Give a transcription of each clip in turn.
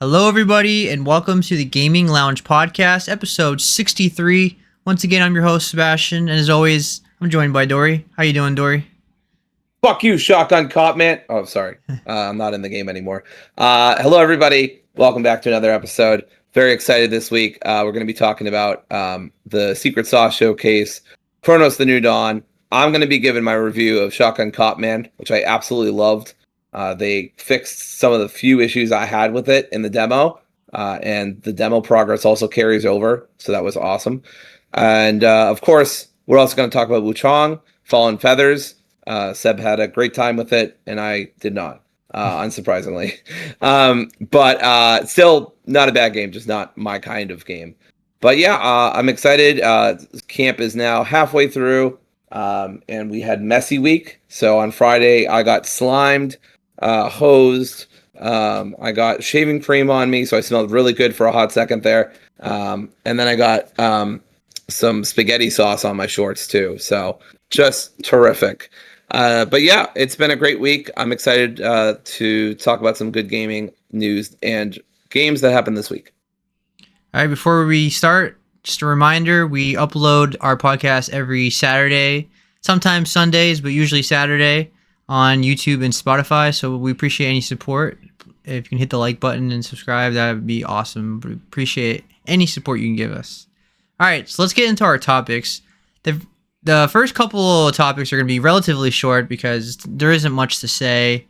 Hello, everybody, and welcome to the Gaming Lounge Podcast, episode 63. Once again, I'm your host, Sebastian, and as always, I'm joined by Dory. How you doing, Dory? Fuck you, shotgun cop man. Oh, sorry. I'm not in the game anymore. Hello, everybody. Welcome back to another episode. Very excited this week. We're going to be talking about the Secret Sauce Showcase, Cronos the New Dawn. I'm going to be giving my review of Shotgun Cop Man, which I absolutely loved. They fixed some of the few issues I had with it in the demo, and the demo progress also carries over, so that was awesome. And of course, we're also going to talk about Wuchang, Fallen Feathers. Seb had a great time with it, and I did not, unsurprisingly. But still not a bad game, just not my kind of game. But yeah, I'm excited. Camp is now halfway through, and we had messy week. So on Friday, I got slimed, hosed. I got shaving cream on me, so I smelled really good for a hot second there. And then I got some spaghetti sauce on my shorts too. So just terrific. But yeah, it's been a great week. I'm excited to talk about some good gaming news and games that happened this week. All right, before we start, just a reminder, we upload our podcast every Saturday, sometimes Sundays, but usually Saturday on YouTube and Spotify, so we appreciate any support. If you can hit the like button and subscribe, that would be awesome. We appreciate any support you can give us. All right, so let's get into our topics. The first couple of topics are going to be relatively short because there isn't much to say,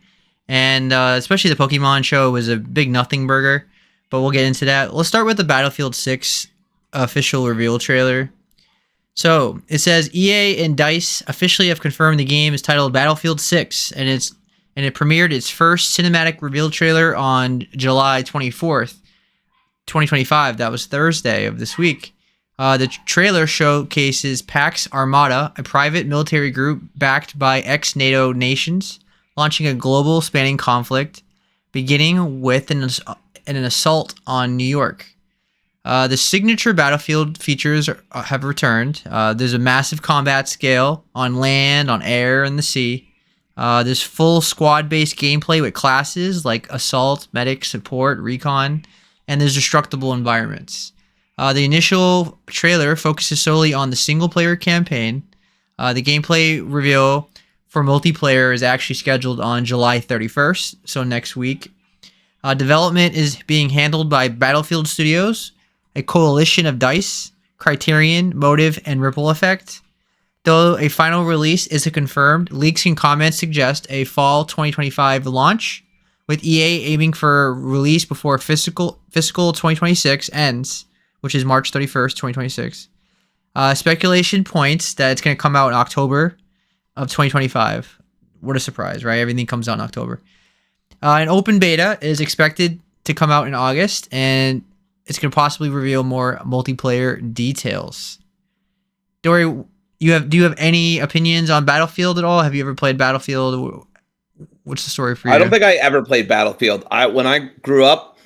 and especially the Pokemon show was a big nothing burger, but we'll get into that. Let's start with the Battlefield 6 official reveal trailer. So it says EA and DICE officially have confirmed the game is titled Battlefield 6, and it premiered its first cinematic reveal trailer on July 24th, 2025. That was Thursday of this week. The trailer showcases Pax Armada, a private military group backed by ex-NATO nations, launching a global spanning conflict, beginning with an assault on New York. The signature Battlefield features have returned. There's a massive combat scale on land, on air, and the sea. There's full squad-based gameplay with classes like Assault, Medic, Support, Recon, and there's destructible environments. The initial trailer focuses solely on the single-player campaign. The gameplay reveal for multiplayer is actually scheduled on July 31st, so next week. Development is being handled by Battlefield Studios, a coalition of DICE, Criterion, Motive, and Ripple Effect. Though a final release isn't confirmed, leaks and comments suggest a fall 2025 launch, with EA aiming for release before fiscal 2026 ends, which is March 31st, 2026. Speculation points that it's going to come out in October of 2025. What a surprise, right? Everything comes out in October. An open beta is expected to come out in August, and it's going to possibly reveal more multiplayer details. Dory, do you have any opinions on Battlefield at all? Have you ever played Battlefield? What's the story for you? I don't think I ever played Battlefield. When I grew up,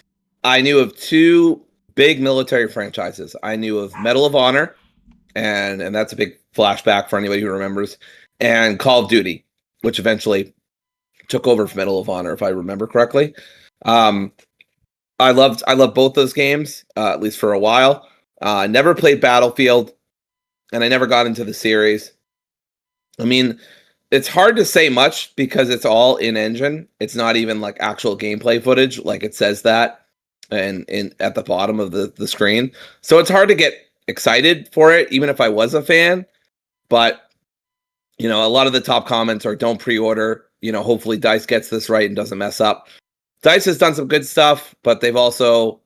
I knew of two big military franchises. I knew of Medal of Honor, and that's a big flashback for anybody who remembers, and Call of Duty, which eventually took over for Medal of Honor, if I remember correctly. I loved both those games, at least for a while. Never played Battlefield, and I never got into the series. I mean, it's hard to say much because it's all in-engine. It's not even like actual gameplay footage, like it says that and at the bottom of the screen. So it's hard to get excited for it, even if I was a fan. But, a lot of the top comments are don't pre-order. Hopefully DICE gets this right and doesn't mess up. DICE has done some good stuff, but they've also,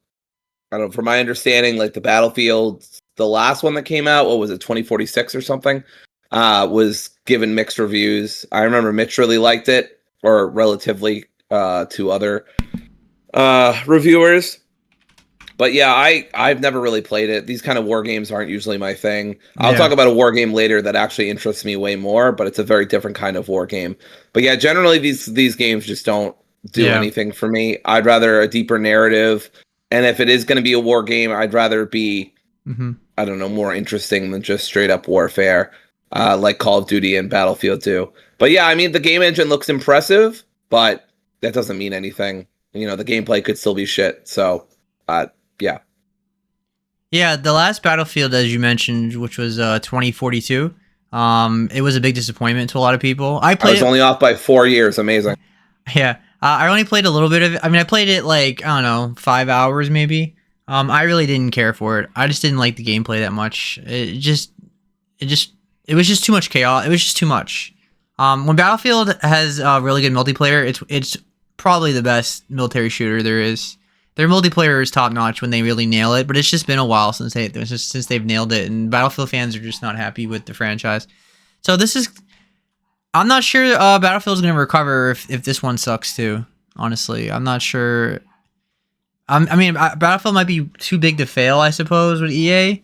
I don't know, from my understanding, like the Battlefield, the last one that came out, what was it, 2046 or something, was given mixed reviews. I remember Mitch really liked it, or relatively to other reviewers. But yeah, I've never really played it. These kind of war games aren't usually my thing. I'll talk about a war game later that actually interests me way more, but it's a very different kind of war game. But yeah, generally these games just don't do anything for me. I'd rather a deeper narrative, and if it is going to be a war game, I'd rather it be I don't know, more interesting than just straight up warfare, like Call of Duty and Battlefield 2. But yeah, I mean, the game engine looks impressive, but that doesn't mean anything. the gameplay could still be shit. So, yeah. Yeah, the last Battlefield, as you mentioned, which was 2042, it was a big disappointment to a lot of people. I I was played it. only off by 4 years. Amazing. Yeah, I only played a little bit of it. I mean, I played it like, I don't know, 5 hours maybe. I really didn't care for it. I just didn't like the gameplay that much. It was just too much chaos. It was just too much. When Battlefield has really good multiplayer, it's probably the best military shooter there is. Their multiplayer is top notch when they really nail it, but it's just been a while since they've nailed it, and Battlefield fans are just not happy with the franchise. So I'm not sure Battlefield's gonna recover if this one sucks too. Honestly, I'm not sure. I mean, Battlefield might be too big to fail, I suppose, with EA.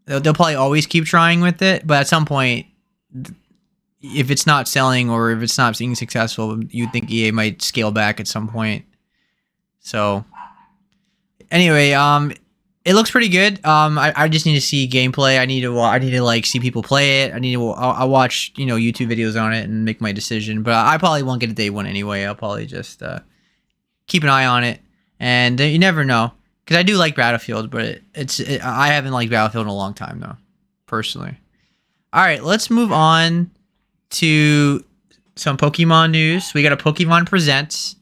They'll probably always keep trying with it, but at some point, if it's not selling or if it's not being successful, you'd think EA might scale back at some point. So, anyway, it looks pretty good. I just need to see gameplay. I need to like see people play it. I'll watch YouTube videos on it and make my decision. But I probably won't get a day one anyway. I'll probably just keep an eye on it, and you never know. Because I do like Battlefield, but I haven't liked Battlefield in a long time, though, personally. All right, let's move on to some Pokemon news. We got a Pokemon Presents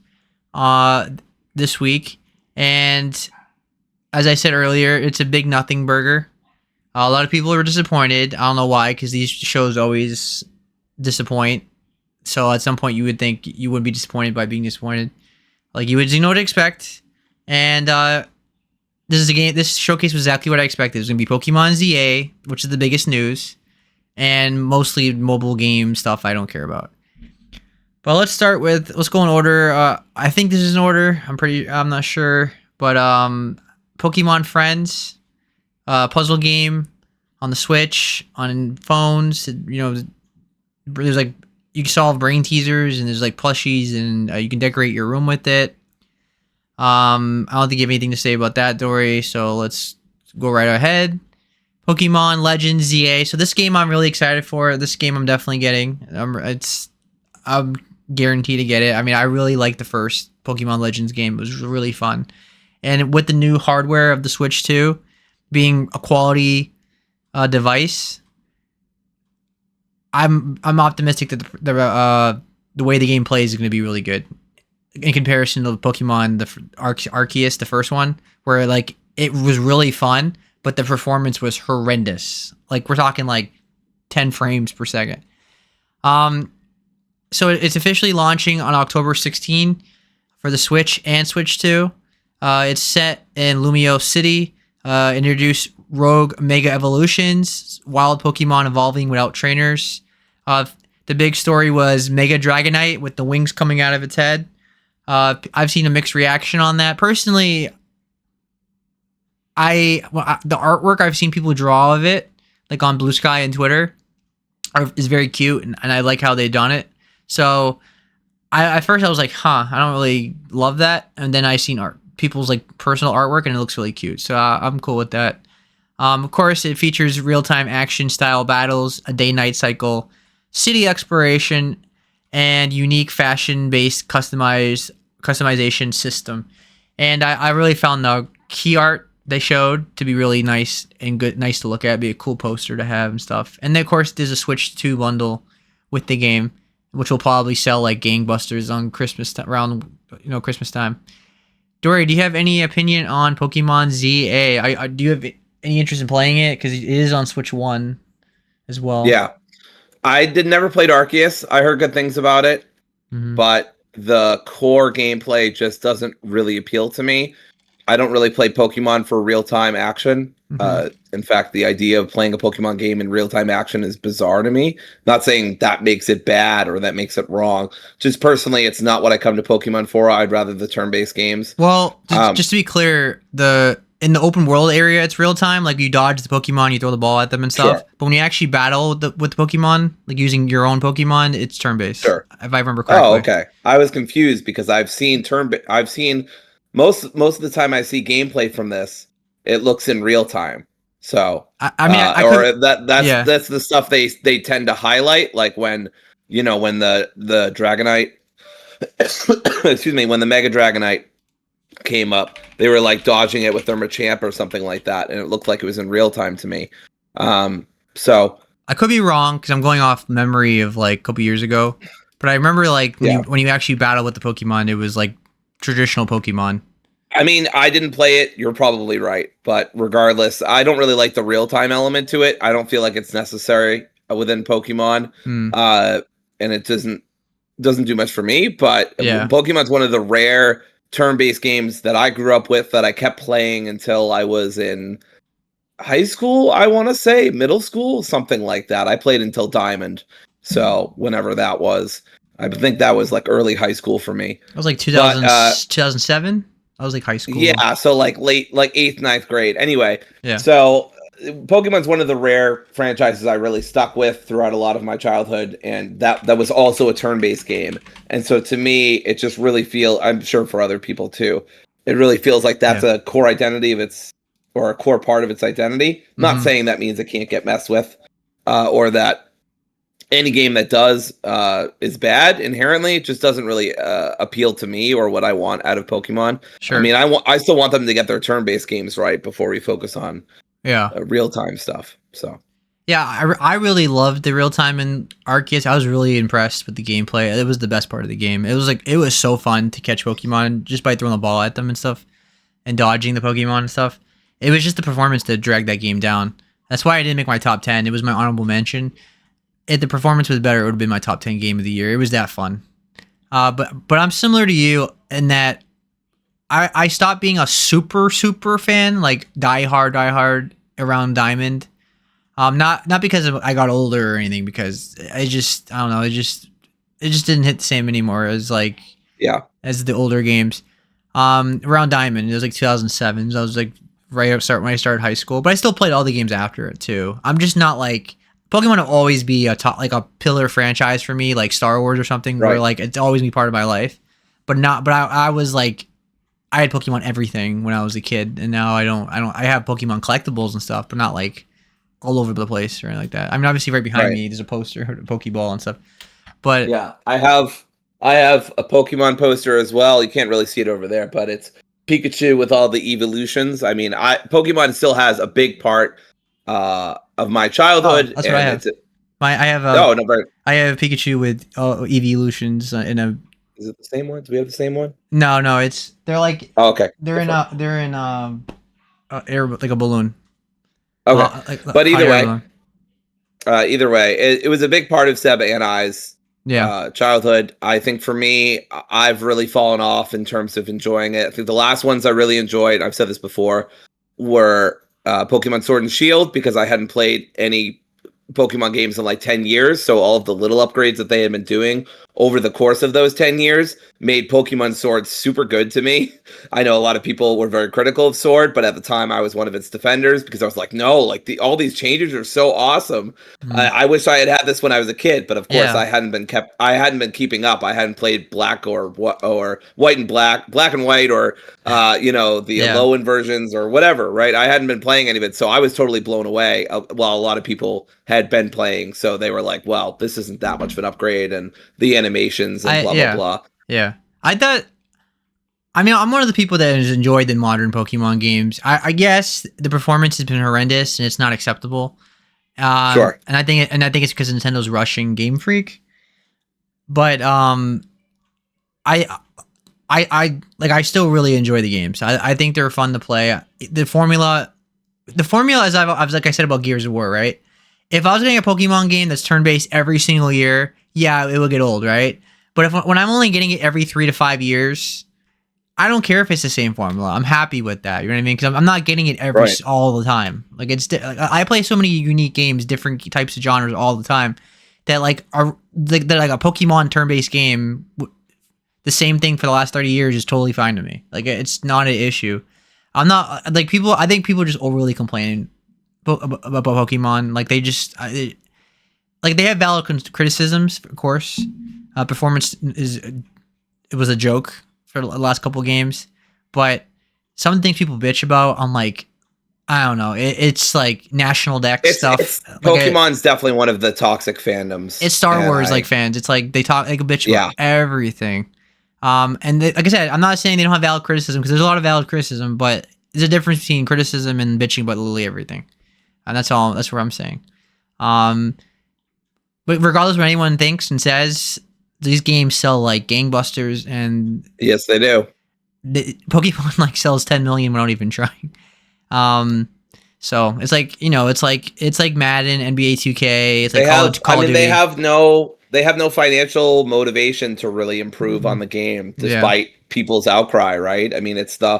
this week. And as I said earlier, it's a big nothing burger. A lot of people are disappointed. I don't know why, because these shows always disappoint. So at some point, you would think you wouldn't be disappointed by being disappointed. Like, you know what to expect. And this showcase was exactly what I expected. It was going to be Pokemon ZA, which is the biggest news, and mostly mobile game stuff I don't care about. But let's go in order. I think this is in order. I'm not sure. But Pokemon Friends, puzzle game on the Switch, on phones. There's like, you can solve brain teasers, and there's like plushies, and you can decorate your room with it. I don't think you have anything to say about that, Dory, so let's go right ahead. Pokemon Legends ZA. So this game I'm really excited for. This game I'm definitely getting. I'm guaranteed to get it. I mean, I really liked the first Pokemon Legends game. It was really fun. And with the new hardware of the Switch 2 being a quality device, I'm optimistic that the way the game plays is going to be really good in comparison to the Pokemon Arceus, the first one, where like it was really fun, but the performance was horrendous. Like, we're talking like 10 frames per second. So it's officially launching on October 16 for the Switch and Switch 2. It's set in Lumio City. Introduce Rogue Mega Evolutions, wild Pokemon evolving without trainers. The big story was Mega Dragonite with the wings coming out of its head. I've seen a mixed reaction on that. Personally, the artwork I've seen people draw of it, like on Blue Sky and Twitter, is very cute, and I like how they've done it. So, at first I was like, I don't really love that, and then I seen people's like personal artwork, and it looks really cute. So I'm cool with that. Of course, it features real-time action-style battles, a day-night cycle, city exploration, and unique fashion-based customization system. And I really found the key art they showed to be really nice to look at, be a cool poster to have and stuff. And then, of course, there's a Switch 2 bundle with the game, which will probably sell like gangbusters on Christmas time. Dory, do you have any opinion on Pokemon ZA? Do you have any interest in playing it? Because it is on Switch 1 as well. Yeah. I never played Arceus. I heard good things about it, but the core gameplay just doesn't really appeal to me. I don't really play Pokemon for real-time action. In fact, the idea of playing a Pokemon game in real-time action is bizarre to me. Not saying that makes it bad or that makes it wrong. Just personally, it's not what I come to Pokemon for. I'd rather the turn-based games. Well, just to be clear, in the open world area, it's real-time. Like, you dodge the Pokemon, you throw the ball at them and stuff. Sure. But when you actually battle with the Pokemon, like using your own Pokemon, it's turn-based. Sure. If I remember correctly. Oh, okay. I was confused because I've seen most of the time I see gameplay from this, it looks in real time. So that's the stuff they tend to highlight, like when the Dragonite, excuse me, when the Mega Dragonite came up, they were like dodging it with their Machamp or something like that, and it looked like it was in real time to me. So I could be wrong because I'm going off memory of like a couple years ago, but I remember like when you actually battle with the Pokemon, it was like traditional Pokemon. I mean, I didn't play it. You're probably right, but regardless, I don't really like the real time element to it. I don't feel like it's necessary within Pokemon, and it doesn't do much for me. But Pokemon's one of the rare turn-based games that I grew up with that I kept playing until I was in high school. I want to say middle school, something like that. I played until Diamond, so whenever that was, I think that was like early high school for me. It was like 2007. I was like high school. Yeah, so like late, like 8th, 9th grade. Anyway, yeah. So Pokemon's one of the rare franchises I really stuck with throughout a lot of my childhood, and that was also a turn-based game. And so to me, it just really I'm sure for other people too, it really feels like that's a core identity of or a core part of its identity. Not saying that means it can't get messed with, or that any game that does is bad inherently. It just doesn't really appeal to me or what I want out of Pokemon. Sure. I mean, I still want them to get their turn-based games right before we focus on real-time stuff. So yeah, I really loved the real-time in Arceus. I was really impressed with the gameplay. It was the best part of the game. It was so fun to catch Pokemon just by throwing the ball at them and stuff and dodging the Pokemon and stuff. It was just the performance that dragged that game down. That's why I didn't make my top 10. It was my honorable mention. If the performance was better, it would have been my top 10 game of the year. It was that fun. But I'm similar to you in that I stopped being a super fan, like die hard around Diamond. Not because I got older or anything, because I don't know, it just didn't hit the same anymore as as the older games. Around Diamond, it was like 2007. So I was like when I started high school, but I still played all the games after it too. I'm just not like Pokemon will always be a top, like a pillar franchise for me, like Star Wars or something, where like it's always be part of my life. But I was like, I had Pokemon everything when I was a kid, and now I don't. I have Pokemon collectibles and stuff, but not like all over the place or anything like that. I mean, obviously right behind me there's a poster, a Pokeball and stuff. But yeah, I have a Pokemon poster as well. You can't really see it over there, but it's Pikachu with all the evolutions. I mean, Pokemon still has a big part of my childhood. That's what I have. I have Pikachu with evolutions in a. Is it the same one? Do we have the same one? No, they're like. Oh, okay. They're in air, like a balloon. Okay, but either way, it was a big part of Seb and I's childhood. I think for me, I've really fallen off in terms of enjoying it. I think the last ones I really enjoyed, I've said this before, were Pokemon Sword and Shield, because I hadn't played any Pokemon games in like 10 years. So all of the little upgrades that they had been doing over the course of those 10 years made Pokemon Sword super good to me. I know a lot of people were very critical of Sword, but at the time I was one of its defenders, because I was like, no, like all these changes are so awesome. I wish I had this when I was a kid, but of course I hadn't been keeping up. I hadn't played Black or White and Black and White, or the Alolan versions or whatever, right? I hadn't been playing any of it, so I was totally blown away while a lot of people had been playing. So they were like, well, this isn't that much of an upgrade, and the animations and blah blah. Yeah. I'm one of the people that has enjoyed the modern Pokemon games. I guess the performance has been horrendous and it's not acceptable. Sure. And I think it's because Nintendo's rushing Game Freak. But I still really enjoy the games. I think they're fun to play. The formula as I've like I said about Gears of War, right? If I was getting a Pokemon game that's turn-based every single year, yeah, it would get old, right? But when I'm only getting it every 3 to 5 years, I don't care if it's the same formula. I'm happy with that. You know what I mean? Because I'm not getting it all the time. Like I play so many unique games, different types of genres all the time, that like are like a Pokemon turn-based game. The same thing for the last 30 years is totally fine to me. Like it's not an issue. I'm not like people. I think people just overly complaining about Pokemon. Like they just they have valid criticisms, of course. Performance it was a joke for the last couple of games, but some of the things people bitch about, I'm like, I don't know. It's like national dex stuff. Pokemon's definitely one of the toxic fandoms. It's Star Wars fans. It's like they bitch about everything. Like I said, I'm not saying they don't have valid criticism, because there's a lot of valid criticism, but there's a difference between criticism and bitching about literally everything, and that's all. That's what I'm saying. But regardless of what anyone thinks and says, these games sell like gangbusters, and Yes, they do. Pokemon like sells 10 million without even trying. So it's like, it's like Madden, NBA 2K. It's like Call of Duty. They have no financial motivation to really improve on the game, despite people's outcry. Right? I mean, it's the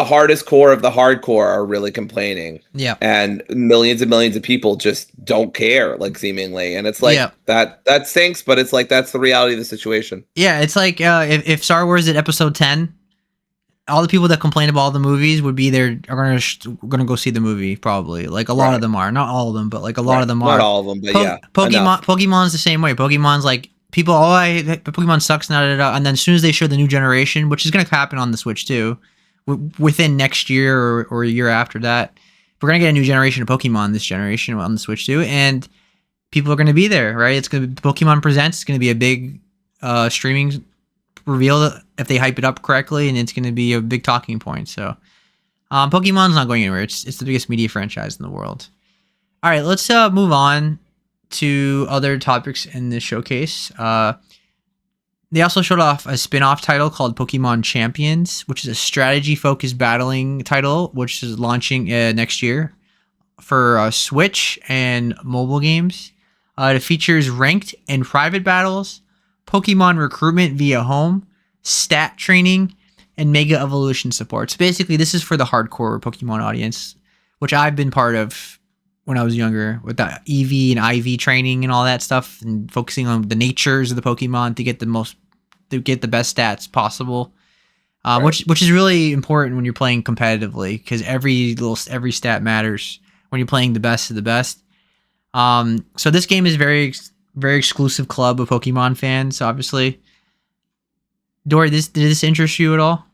hardest core of the hardcore are really complaining. Yeah. And millions of people just don't care, like, seemingly. And it's like that stinks, but it's like that's the reality of the situation. Yeah, it's like if Star Wars at episode 10, all the people that complain about all the movies would be there are gonna go see the movie, probably. Like a lot of them are, not all of them, but like a lot of them are. Not all of them, but Pokemon's the same way. Pokemon's like people. Pokemon sucks now, and then as soon as they show the new generation, which is gonna happen on the Switch too, within next year or a year after that, we're gonna get a new generation of Pokemon this generation on the Switch too, and people are gonna be there, right? It's gonna be Pokemon Presents. It's gonna be a big streaming reveal if they hype it up correctly, and it's going to be a big talking point. So Pokemon's not going anywhere. It's the biggest media franchise in the world. All right, let's move on to other topics in this showcase. They also showed off a spin-off title called Pokemon Champions, which is a strategy-focused battling title, which is launching next year for Switch and mobile games. It features ranked and private battles, Pokemon recruitment via home, stat training, and Mega Evolution support. So basically, this is for the hardcore Pokemon audience, which I've been part of when I was younger, with the EV and IV training and all that stuff, and focusing on the natures of the Pokemon to get the best stats possible. Which is really important when you're playing competitively, because every stat matters when you're playing the best of the best. So this game is very exclusive club of Pokemon fans, obviously. Dory, did this interest you at all?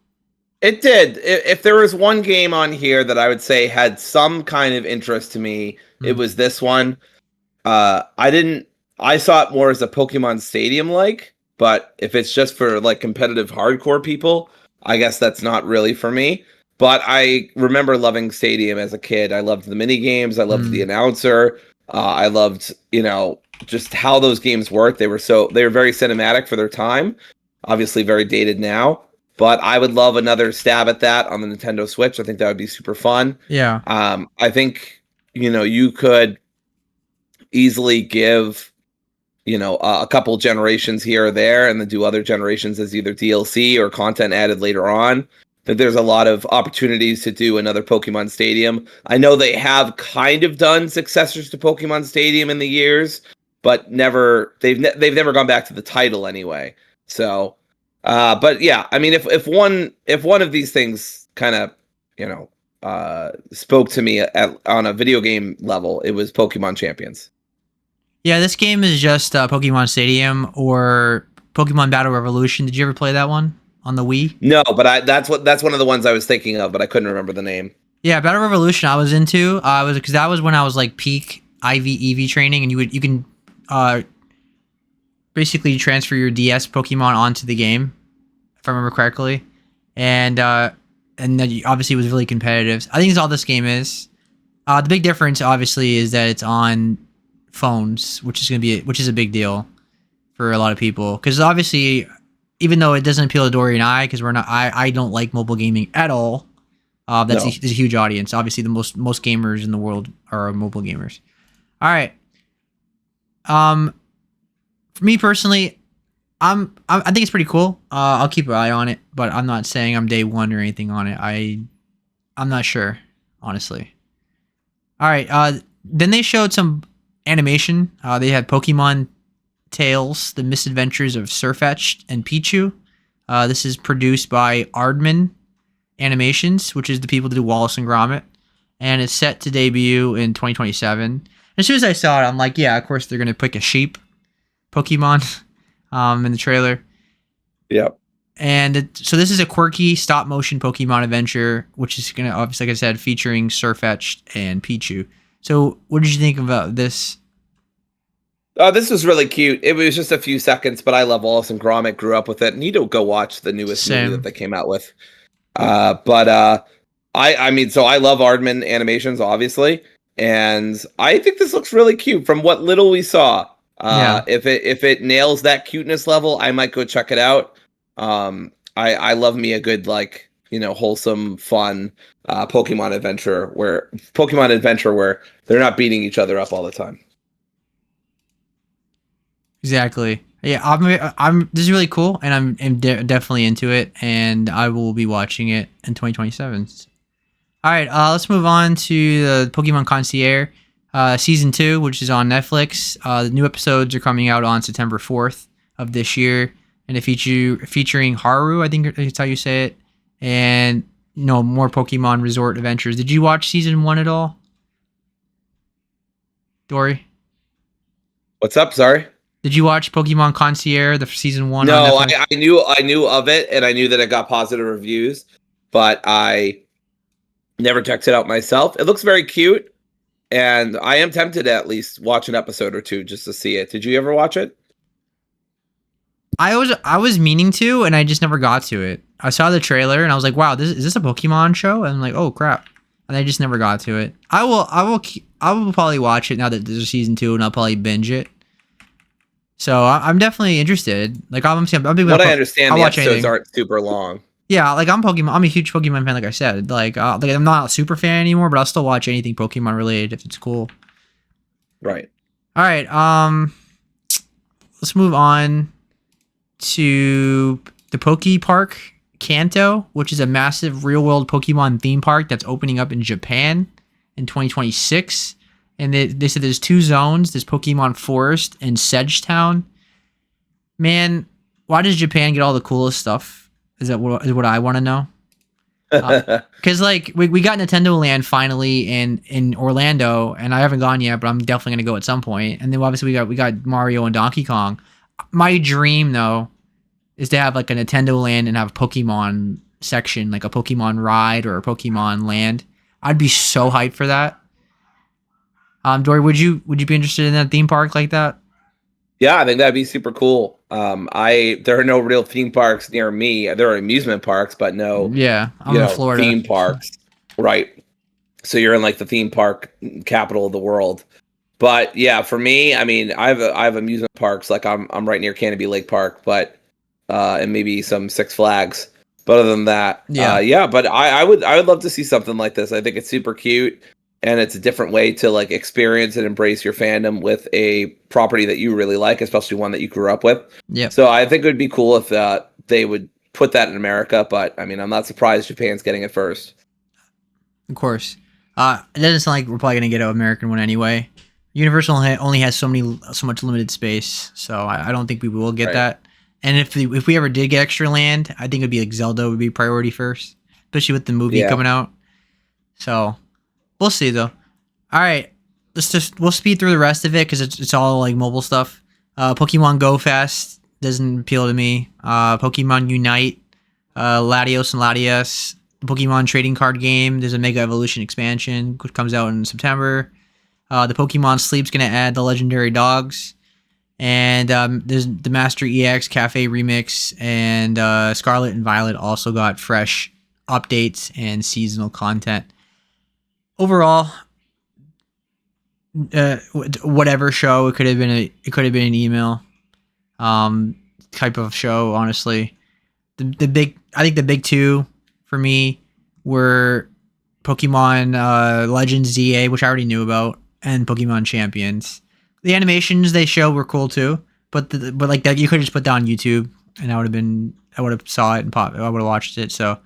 It did. If there was one game on here that I would say had some kind of interest to me, it was this one. I saw it more as a Pokemon Stadium like, but if it's just for like competitive hardcore people, I guess that's not really for me. But I remember loving Stadium as a kid. I loved the mini games. I loved the announcer. I loved, just how those games worked. They were very cinematic for their time. Obviously very dated now, but I would love another stab at that on the Nintendo Switch. I think that would be super fun. Yeah. I think, you could easily give, a couple generations here or there, and then do other generations as either DLC or content added later on. That there's a lot of opportunities to do another Pokemon Stadium. I know they have kind of done successors to Pokemon Stadium in the years, but they've never gone back to the title anyway. So, but yeah, I mean, if one of these things kind of, spoke to me on a video game level, it was Pokemon Champions. Yeah, this game is just Pokemon Stadium or Pokemon Battle Revolution. Did you ever play that one on the Wii? No, but that's one of the ones I was thinking of, but I couldn't remember the name. Yeah, Battle Revolution I was into. Because that was when I was like peak IV EV training, and you can basically transfer your DS Pokemon onto the game, if I remember correctly, and then obviously it was really competitive. I think that's all this game is. The big difference, obviously, is that it's on phones, which is a big deal for a lot of people. Because obviously, even though it doesn't appeal to Dory and I, because I don't like mobile gaming at all. There's a huge audience. Obviously, the most gamers in the world are mobile gamers. All right. For me personally, I think it's pretty cool. I'll keep an eye on it, but I'm not saying I'm day one or anything on it. I'm not sure, honestly. All right. Then they showed some animation. They had Pokemon Tales: The Misadventures of Sirfetch'd and Pichu. This is produced by Aardman Animations, which is the people that do Wallace and Gromit, and it's set to debut in 2027. As soon as I saw it, I'm like, yeah, of course they're gonna pick a sheep Pokemon in the trailer. Yep. And so this is a quirky stop motion Pokemon adventure, which is gonna obviously, like I said, featuring Sirfetch'd and Pichu. So what did you think about this? This was really cute. It was just a few seconds, but I love Wallace and Gromit. Grew up with it. Need to go watch the newest movie that they came out with. I mean, so I love Aardman animations, obviously, and I think this looks really cute from what little we saw. If it nails that cuteness level, I might go check it out. I love me a good, like, wholesome, fun Pokemon adventure where they're not beating each other up all the time. Exactly. Yeah, I'm. This is really cool, and I'm definitely into it, and I will be watching it in 2027. All right, let's move on to the Pokemon Concierge season 2, which is on Netflix. The new episodes are coming out on September 4th of this year, and featuring Haru, I think that's how you say it, and more Pokemon Resort adventures. Did you watch season 1 at all, Dory? What's up? Sorry. Did you watch Pokemon Concierge, the season 1? No, I knew of it, and I knew that it got positive reviews, but I never checked it out myself. It looks very cute, and I am tempted to at least watch an episode or two just to see it. Did you ever watch it? I was meaning to, and I just never got to it. I saw the trailer, and I was like, "Wow, is this a Pokemon show?" And I'm like, "Oh crap!" And I just never got to it. I will probably watch it now that there's a season 2, and I'll probably binge it. So I'm definitely interested. Like I understand, the episodes aren't super long. Yeah, like I'm a huge Pokemon fan. Like I said, like I'm not a super fan anymore, but I'll still watch anything Pokemon related if it's cool. Right. All right. Let's move on to the Poke Park Kanto, which is a massive real-world Pokemon theme park that's opening up in Japan in 2026. And they said there's 2 zones. There's Pokemon Forest and Sedgetown. Man, why does Japan get all the coolest stuff? Is what I want to know? Because like we got Nintendo Land finally in Orlando, and I haven't gone yet, but I'm definitely gonna go at some point. And then obviously we got Mario and Donkey Kong. My dream though is to have like a Nintendo Land and have a Pokemon section, like a Pokemon ride or a Pokemon Land. I'd be so hyped for that. Dory, would you be interested in that theme park like that? Yeah, I think that'd be super cool. There are no real theme parks near me. There are amusement parks, but no. Yeah, I'm in Florida. Theme parks, right? So you're in like the theme park capital of the world. But yeah, for me, I mean, I have amusement parks. Like I'm right near Canopy Lake Park, but and maybe some Six Flags. But other than that, yeah. But I would love to see something like this. I think it's super cute. And it's a different way to like experience and embrace your fandom with a property that you really like, especially one that you grew up with. Yeah. So I think it would be cool if they would put that in America. But I mean, I'm not surprised Japan's getting it first. Of course. It doesn't sound like we're probably gonna get an American one anyway. Universal only has so much limited space, so I don't think we will get that. And if we ever did get extra land, I think it'd be like Zelda would be priority first, especially with the movie coming out. So. We'll see though. All right, we'll speed through the rest of it because it's all like mobile stuff. Pokemon Go Fast doesn't appeal to me. Pokemon Unite, Latios and Latias, Pokemon trading card game. There's a Mega Evolution expansion which comes out in September. The Pokemon Sleep's gonna add the legendary dogs, and there's the Master EX Cafe Remix, and Scarlet and Violet also got fresh updates and seasonal content. Overall, whatever show, it could have been an email type of show. Honestly, I think the big 2 for me were Pokemon Legends ZA, which I already knew about, and Pokemon Champions. The animations they show were cool too, but like that you could just put that on YouTube, and I would have saw it and I would have watched it. So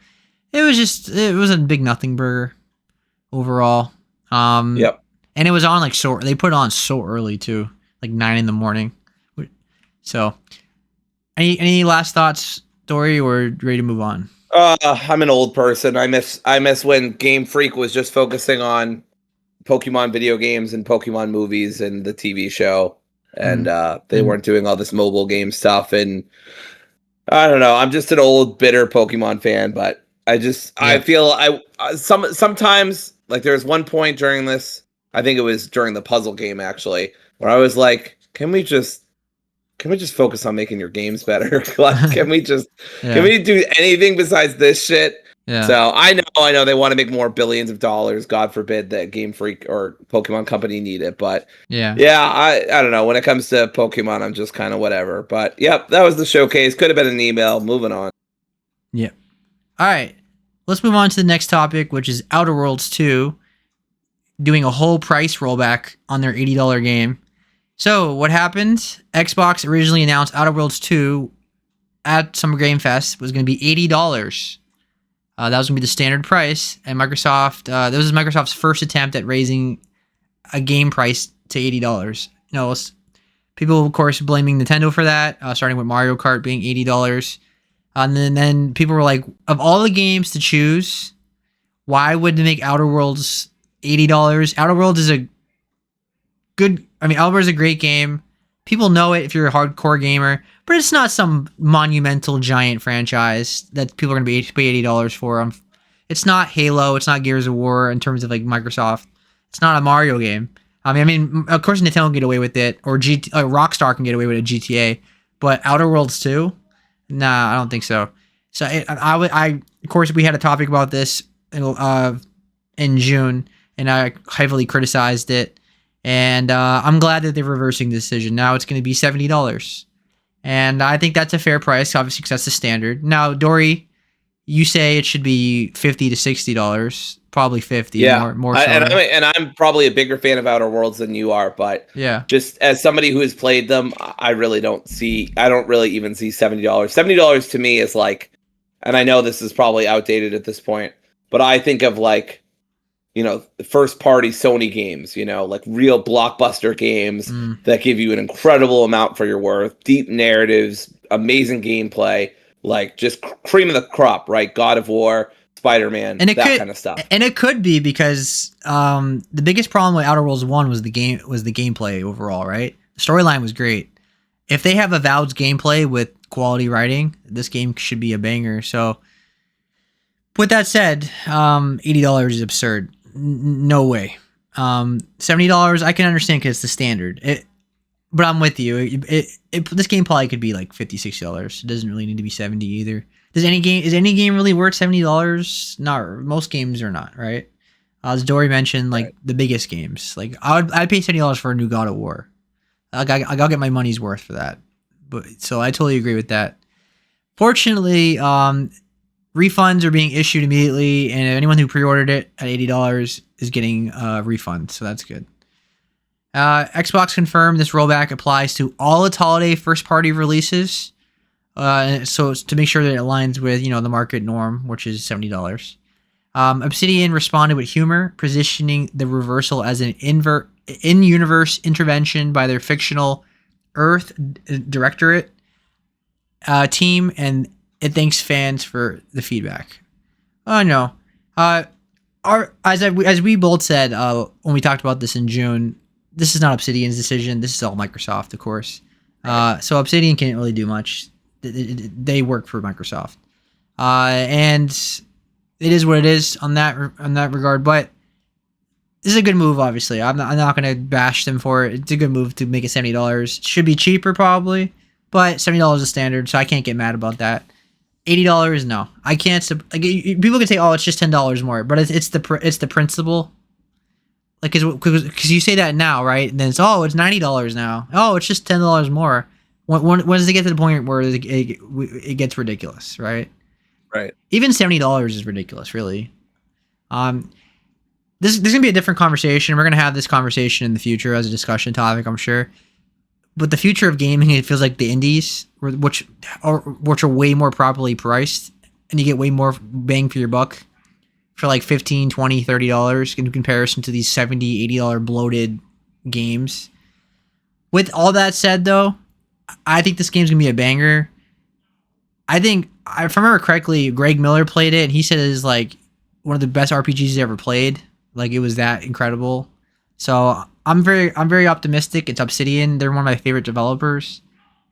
it was a big nothing burger. Overall, Yep. And it was on like they put it on so early too, like 9 a.m. So, any last thoughts, Dory, or ready to move on? I'm an old person. I miss when Game Freak was just focusing on Pokemon video games and Pokemon movies and the TV show, and they weren't doing all this mobile game stuff. And I don't know. I'm just an old bitter Pokemon fan, but I feel sometimes. Like there was one point during this, I think it was during the puzzle game actually, where I was like, can we just focus on making your games better? Like, can we do anything besides this shit? Yeah. So I know they want to make more billions of dollars. God forbid that Game Freak or Pokemon Company need it, but Yeah. I don't know. When it comes to Pokemon, I'm just kind of whatever. But yep, that was the showcase. Could have been an email. Moving on. Yep. All right. Let's move on to the next topic, which is Outer Worlds 2 doing a whole price rollback on their $80 game. So what happened? Xbox originally announced Outer Worlds 2 at Summer Game Fest was going to be $80. That was going to be the standard price. And Microsoft, this was Microsoft's first attempt at raising a game price to $80. You know, people, of course, blaming Nintendo for that, starting with Mario Kart being $80. And then people were like, of all the games to choose, why would they make Outer Worlds $80? Outer Worlds is a great game. People know it if you're a hardcore gamer, but it's not some monumental giant franchise that people are going to pay $80 for. It's not Halo. It's not Gears of War in terms of like Microsoft. It's not a Mario game. I mean, of course Nintendo can get away with it, or Rockstar can get away with a GTA, but Outer Worlds 2? Nah, I don't think so. So of course, we had a topic about this in June, and I heavily criticized it. And I'm glad that they're reversing the decision. Now it's going to be $70. And I think that's a fair price, obviously, because that's the standard. Now, Dory, you say it should be $50 to $60. Probably 50. Yeah, more so. And I'm probably a bigger fan of Outer Worlds than you are, but yeah, just as somebody who has played them, I don't really even see $70. $70 to me is like, and I know this is probably outdated at this point, but I think of like, you know, the first party Sony games, you know, like real blockbuster games that give you an incredible amount for your worth, deep narratives, amazing gameplay, like just cream of the crop, right? God of War, Spider-Man, and kind of stuff. And it could be because the biggest problem with Outer Worlds 1 was the gameplay overall, right? The storyline was great. If they have Avowed's gameplay with quality writing, this game should be a banger. So with that said, $80 is absurd. No way. $70 I can understand because it's the standard. But I'm with you. This game probably could be like $50, $60. It doesn't really need to be $70 either. Is any game really worth $70? Not most games are not, right? As Dory mentioned, like right. The biggest games, like I'd pay $70 for a new God of War. I'll get my money's worth for that. But so I totally agree with that. Fortunately, refunds are being issued immediately, and anyone who pre-ordered it at $80 is getting a refund. So that's good. Xbox confirmed this rollback applies to all its holiday first-party releases. So to make sure that it aligns with, you know, the market norm, which is $70. Obsidian responded with humor, positioning the reversal as an in-universe intervention by their fictional Earth Directorate team, and it thanks fans for the feedback. Oh no, as we both said when we talked about this in June, this is not Obsidian's decision. This is all Microsoft, of course. So Obsidian can't really do much. They work for Microsoft, and it is what it is on that regard. But this is a good move. Obviously, I'm not going to bash them for it. It's a good move to make it $70. Should be cheaper probably, but $70 is standard, so I can't get mad about that. $80, no, I can't. Like, people can say, "Oh, it's just $10 more," but it's the principle. Like, because you say that now, right? And then it's $90 now. Oh, it's just $10 more. When does it get to the point where it gets ridiculous, right? Right. Even $70 is ridiculous, really. This is gonna be a different conversation. We're gonna have this conversation in the future as a discussion topic, I'm sure. But the future of gaming, it feels like the indies, which are way more properly priced, and you get way more bang for your buck for like $15, $20, $30 in comparison to these $70, $80 bloated games. With all that said, though, I think this game's gonna be a banger. I think, if I remember correctly, Greg Miller played it, and he said it is like one of the best RPGs he's ever played. Like, it was that incredible. So I'm very optimistic. It's Obsidian. They're one of my favorite developers,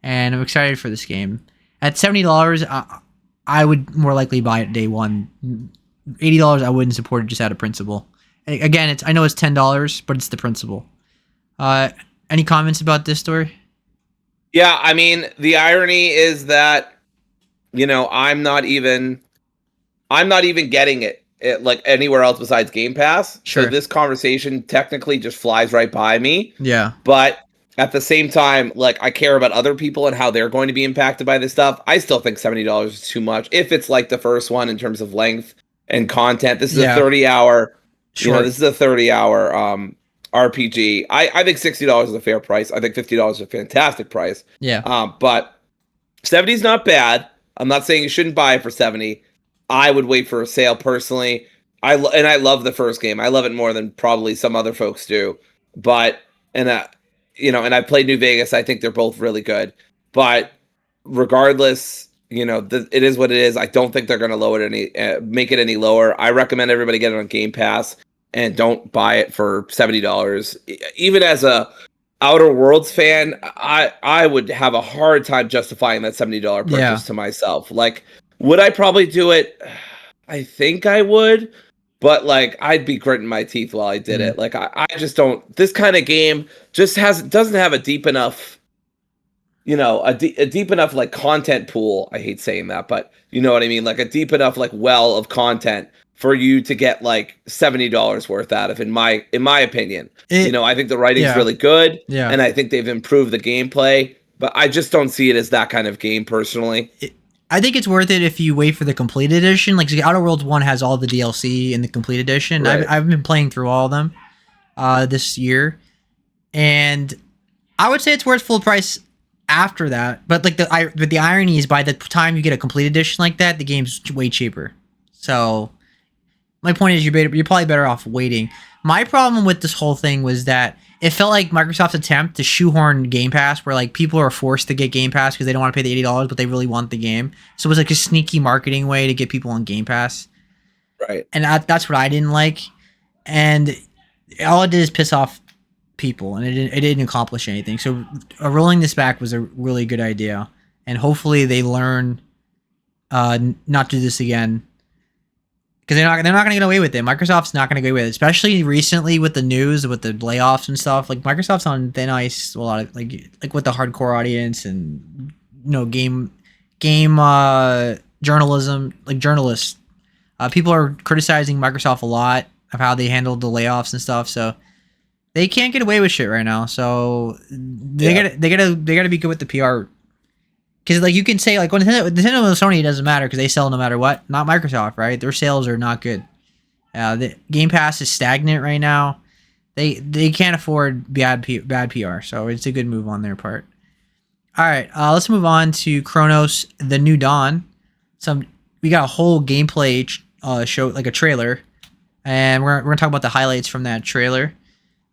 and I'm excited for this game. At $70, I would more likely buy it day one. $80, I wouldn't support it just out of principle. Again, I know it's $10, but it's the principle. Any comments about this story? Yeah, I mean, the irony is that, I'm not even getting it like anywhere else besides Game Pass. So Sure. this conversation technically just flies right by me. Yeah. But at the same time, like, I care about other people and how they're going to be impacted by this stuff. I still think $70 is too much. If it's like the first one in terms of length and content, this is a Yeah. 30-hour, Short. this is a 30-hour RPG. I think $60 is a fair price. I think $50 is a fantastic price. Yeah. But 70 is not bad. I'm not saying you shouldn't buy it for 70. I would wait for a sale personally. I love the first game. I love it more than probably some other folks do. But and I played New Vegas. I think they're both really good. But regardless, it is what it is. I don't think they're going to lower it make it any lower. I recommend everybody get it on Game Pass and don't buy it for $70. Even as a Outer Worlds fan, I would have a hard time justifying that $70 purchase to myself. Like, would I probably do it? I think I would, but like, I'd be gritting my teeth while I did it. Like, I just don't. This kind of game just doesn't have a deep enough, a deep enough like content pool. I hate saying that, but you know what I mean. Like a deep enough like well of content for you to get like $70 worth out of, in my opinion. I think the writing's really good, and I think they've improved the gameplay, but I just don't see it as that kind of game personally. I think it's worth it if you wait for the complete edition. Like, the Outer Worlds 1 has all the DLC in the complete edition. Right. I've been playing through all of them this year, and I would say it's worth full price after that. But like the irony is, by the time you get a complete edition like that, the game's way cheaper. So my point is, you're probably better off waiting. My problem with this whole thing was that it felt like Microsoft's attempt to shoehorn Game Pass, where like people are forced to get Game Pass because they don't want to pay the $80, but they really want the game. So it was like a sneaky marketing way to get people on Game Pass. Right. And that's what I didn't like. And all it did is piss off people, and it didn't accomplish anything. So rolling this back was a really good idea, and hopefully they learn not to do this again. Because they're not going to get away with it. Microsoft's not going to get away with it, especially recently with the news, with the layoffs and stuff. Like, Microsoft's on thin ice a lot of like with the hardcore audience and game journalism, like journalists. People are criticizing Microsoft a lot of how they handled the layoffs and stuff. So they can't get away with shit right now. So they gotta be good with the PR. Because like you can say like when Nintendo and Sony, it doesn't matter because they sell no matter what. Not Microsoft, right? Their sales are not good. The Game Pass is stagnant right now. They can't afford bad PR, so it's a good move on their part. All right, let's move on to Cronos: The New Dawn. We got a whole gameplay show, like a trailer, and we're gonna talk about the highlights from that trailer.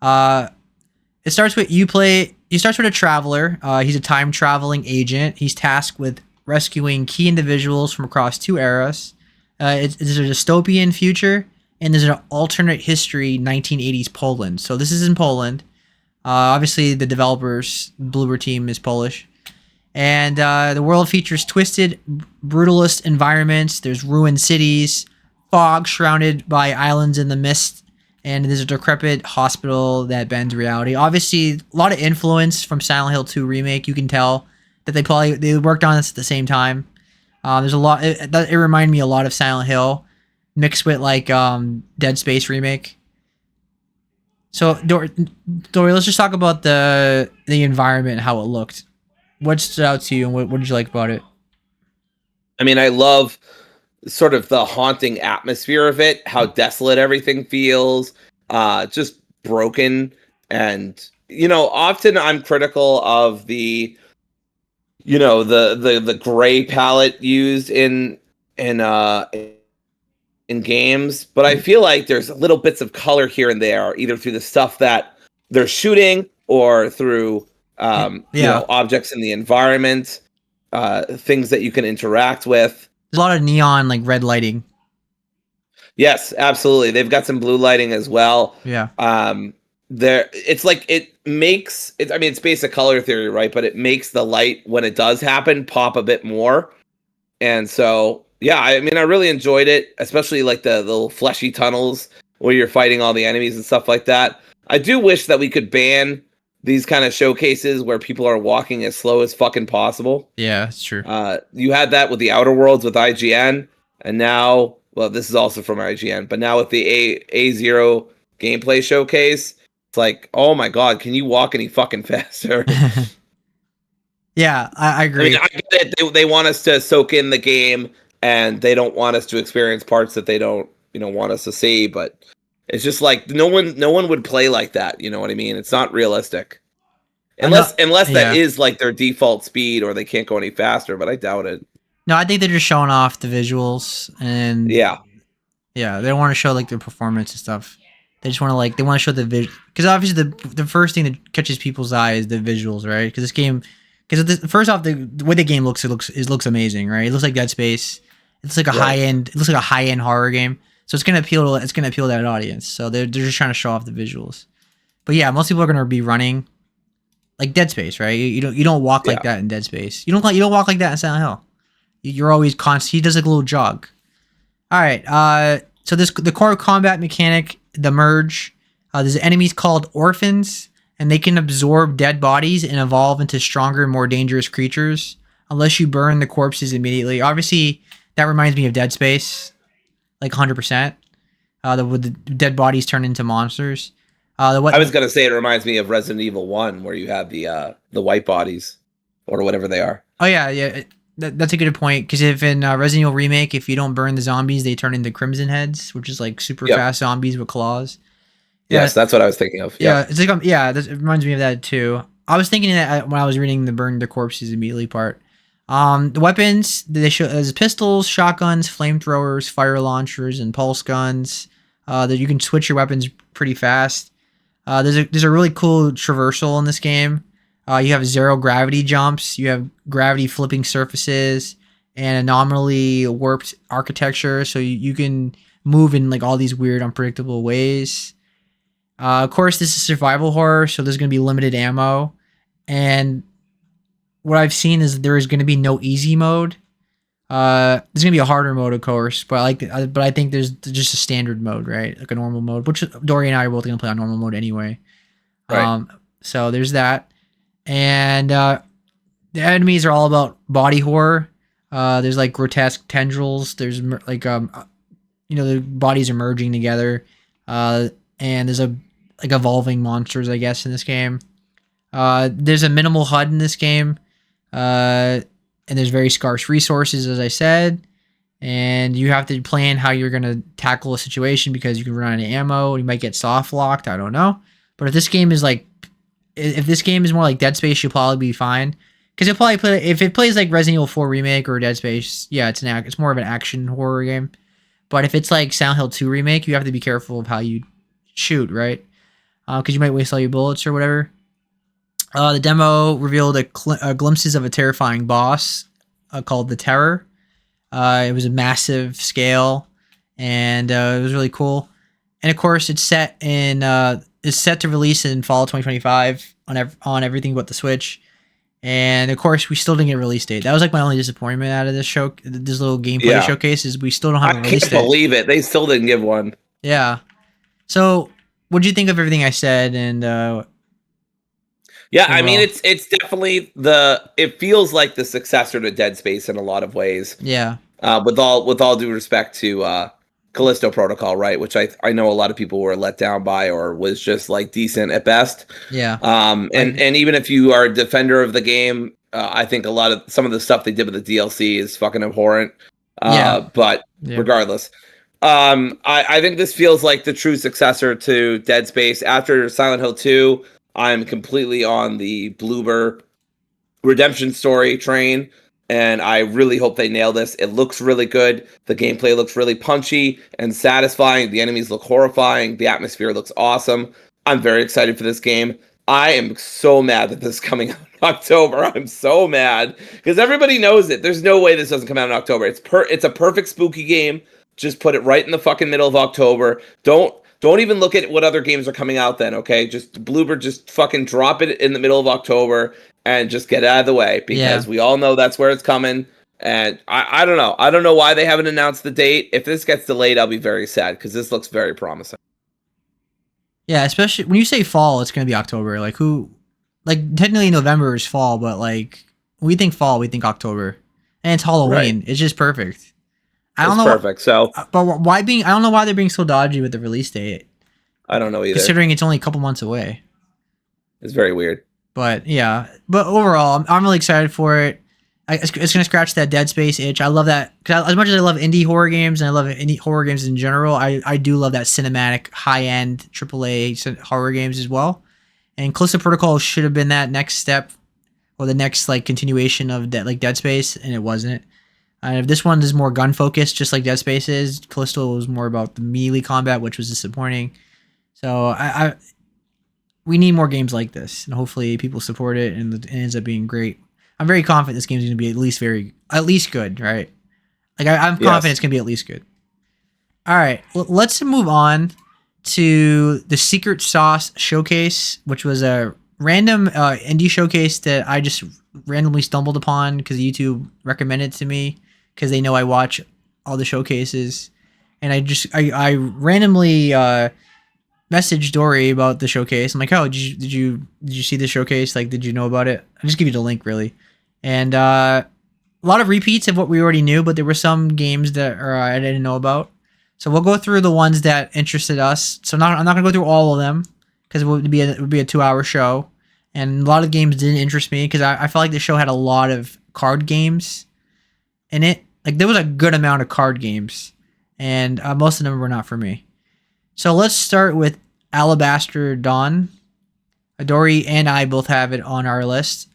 It starts with He starts with a traveler. He's a time-traveling agent. He's tasked with rescuing key individuals from across two eras. It's a dystopian future, and there's an alternate history, 1980s Poland. So this is in Poland. Obviously, the developers, Bloober team, is Polish. And the world features twisted, brutalist environments. There's ruined cities, fog surrounded by islands in the mist, and there's a decrepit hospital that bends reality. Obviously, a lot of influence from Silent Hill 2 remake. You can tell that they worked on this at the same time. There's a lot. It reminded me a lot of Silent Hill, mixed with like Dead Space remake. So Dory, let's just talk about the environment and how it looked. What stood out to you, and what did you like about it? I mean, I love sort of the haunting atmosphere of it, how desolate everything feels, just broken. And, often I'm critical of the gray palette used in games, but I feel like there's little bits of color here and there, either through the stuff that they're shooting or through objects in the environment, things that you can interact with. There's a lot of neon, like red lighting. Yes, absolutely. They've got some blue lighting as well. Yeah. It's like it's basic color theory, right? But it makes the light, when it does happen, pop a bit more. And so, yeah, I mean, I really enjoyed it, especially like the little fleshy tunnels where you're fighting all the enemies and stuff like that. I do wish that we could ban these kind of showcases where people are walking as slow as fucking possible. Yeah, it's true. You had that with the Outer Worlds with IGN, and now, well, this is also from IGN, but now with the A0 gameplay showcase, it's like, oh my god, can you walk any fucking faster? Yeah, I agree. I get it. They want us to soak in the game, and they don't want us to experience parts that they don't, want us to see. But it's just like no one would play like that. You know what I mean? It's not realistic, unless that is like their default speed, or they can't go any faster. But I doubt it. No, I think they're just showing off the visuals, and yeah, they don't want to show like their performance and stuff. They just want to show the visual, because obviously the first thing that catches people's eye is the visuals, right? Because this game. Because first off, the way the game looks, it looks amazing, right? It looks like Dead Space. It's like a high end. It looks like a high end horror game. So it's gonna appeal to that audience. So they're just trying to show off the visuals. But yeah, most people are gonna be running like Dead Space, right? You don't walk like that in Dead Space. You don't walk like that in Silent Hill. You're always constant. He does like a little jog. All right. So the core combat mechanic, the merge. There's enemies called orphans, and they can absorb dead bodies and evolve into stronger, more dangerous creatures unless you burn the corpses immediately. Obviously, that reminds me of Dead Space, like 100%. The dead bodies turn into monsters. I was gonna say it reminds me of Resident Evil 1, where you have the white bodies or whatever they are. Oh yeah. That's a good point, because if in Resident Evil Remake, if you don't burn the zombies, they turn into Crimson Heads, which is like super fast zombies with claws. Yes, that's what I was thinking of. Yeah, it's like it reminds me of that too. I was thinking that when I was reading the burn the corpses immediately part. The weapons they show as pistols, shotguns, flamethrowers, fire launchers, and pulse guns. That you can switch your weapons pretty fast. There's a really cool traversal in this game. You have zero gravity jumps. You have gravity flipping surfaces and anomaly warped architecture, so you can move in like all these weird, unpredictable ways. Of course, this is survival horror, so there's going to be limited ammo. And what I've seen is there is going to be no easy mode. There's going to be a harder mode, of course, but I think there's just a standard mode, right? Like a normal mode, which Dory and I are both going to play on normal mode anyway. Right. So there's that. And the enemies are all about body horror. There's like grotesque tendrils. There's like the bodies are merging together. And there's like evolving monsters, I guess, in this game. There's a minimal HUD in this game. And there's very scarce resources, as I said. And you have to plan how you're going to tackle a situation, because you can run out of ammo. You might get soft locked. I don't know. But if this game is more like Dead Space, you'll probably be fine. Because you'll probably play, if it plays like Resident Evil 4 Remake or Dead Space, yeah, it's more of an action horror game. But if it's like Silent Hill 2 Remake, you have to be careful of how you shoot, right? Because you might waste all your bullets or whatever. The demo revealed glimpses of a terrifying boss called the Terror. It was a massive scale, and it was really cool. And of course, it's set to release in fall 2025 on everything but the Switch. And of course, we still didn't get a release date. That was like my only disappointment out of this little gameplay showcase, is we still don't have a release date. I can't believe it. They still didn't give one. Yeah. So, what do you think of everything I said? And yeah, I mean, it's definitely it feels like the successor to Dead Space in a lot of ways. Yeah. With all due respect to Callisto Protocol, right? Which I know a lot of people were let down by, or was just like decent at best. Yeah. And even if you are a defender of the game, I think some of the stuff they did with the DLC is fucking abhorrent. But regardless, I think this feels like the true successor to Dead Space. After Silent Hill 2, I'm completely on the Bloober redemption story train, and I really hope they nail this. It looks really good. The gameplay looks really punchy and satisfying. The enemies look horrifying. The atmosphere looks awesome. I'm very excited for this game. I am so mad that this is coming out in October. I'm so mad because everybody knows it. There's no way this doesn't come out in October. It's a perfect spooky game. Just put it right in the fucking middle of October. Don't even look at what other games are coming out then, okay? Just Bloober, just fucking drop it in the middle of October and just get it out of the way, because we all know that's where it's coming. And I don't know. I don't know why they haven't announced the date. If this gets delayed, I'll be very sad, because this looks very promising. Yeah, especially when you say fall, it's going to be October. Like, who like technically November is fall, but like when we think fall, we think October, and it's Halloween. It's just perfect. I don't It's know, perfect. So but why being? I don't know why they're being so dodgy with the release date, I don't know either. considering it's only a couple months away. It's very weird. But yeah, but overall, I'm really excited for it. It's gonna scratch that Dead Space itch. I love that because as much as I love indie horror games and I love indie horror games in general, I do love that cinematic high end AAA horror games as well. And Callisto Protocol should have been that next step or the next like continuation of Dead Space, and it wasn't. If this one is more gun focused, just like Dead Space is, Callisto was more about the melee combat, which was disappointing. So we need more games like this, and hopefully people support it, and it ends up being great. I'm very confident this game's going to be at least good, right? Like I'm confident it's going to be at least good. All right, let's move on to the Secret Sauce Showcase, which was a random indie showcase that I just randomly stumbled upon because YouTube recommended it to me because they know I watch all the showcases, and I randomly messaged Dory about the showcase. I'm like, oh, did you see the showcase? Like, did you know about it? I'll just give you the link really. And a lot of repeats of what we already knew, but there were some games that I didn't know about. So we'll go through the ones that interested us. So I'm not gonna go through all of them because it would be a 2-hour show, and a lot of games didn't interest me because I felt like the show had a lot of card games in it. Like there was a good amount of card games, and most of them were not for me. So let's start with Alabaster Dawn. Dory and I both have it on our list.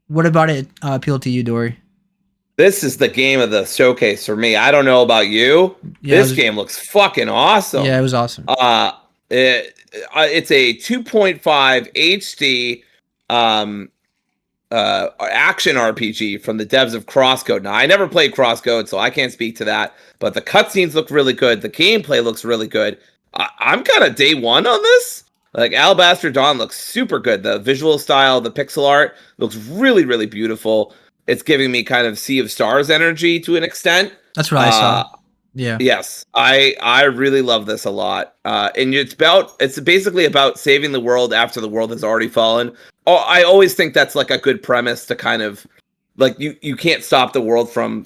What about it appealed to you, Dory? This is the game of the showcase for me. I don't know about you. Yeah, this game looks fucking awesome. Yeah, it was awesome. It's a 2.5 HD action RPG from the devs of Crosscode. Now, I never played Crosscode, so I can't speak to that. But the cutscenes look really good. The gameplay looks really good. I'm kind of day one on this. Like, Alabaster Dawn looks super good. The visual style, the pixel art looks really, really beautiful. It's giving me kind of Sea of Stars energy to an extent. That's what I saw. Yeah. Yes, I really love this a lot. And it's basically about saving the world after the world has already fallen. Oh, I always think that's like a good premise to kind of like you can't stop the world from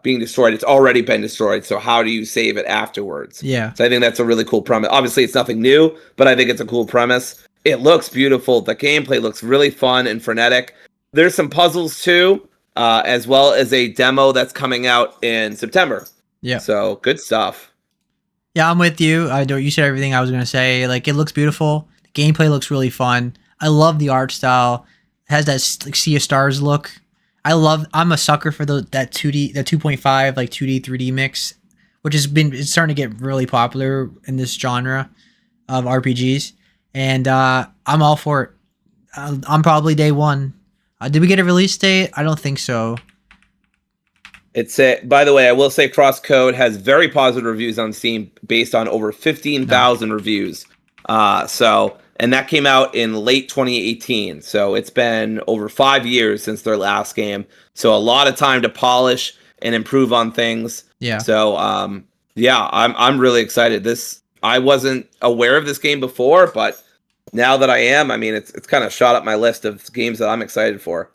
being destroyed. It's already been destroyed. So how do you save it afterwards? Yeah. So I think that's a really cool premise. Obviously, it's nothing new, but I think it's a cool premise. It looks beautiful. The gameplay looks really fun and frenetic. There's some puzzles too, as well as a demo that's coming out in September. Yeah. So good stuff. Yeah, I'm with you. You said everything I was going to say. Like, it looks beautiful. The gameplay looks really fun. I love the art style. It has that like Sea of Stars look. I'm a sucker for that 2D, that 2.5 like 2D 3D mix, which it's starting to get really popular in this genre of RPGs, and I'm all for it. I'm probably day one. Did we get a release date? I don't think so. By the way, I will say Crosscode has very positive reviews on Steam based on over 15,000 reviews. And that came out in late 2018. So it's been over 5 years since their last game. So a lot of time to polish and improve on things. Yeah. So I'm really excited. I wasn't aware of this game before, but now that I am, I mean, it's kind of shot up my list of games that I'm excited for.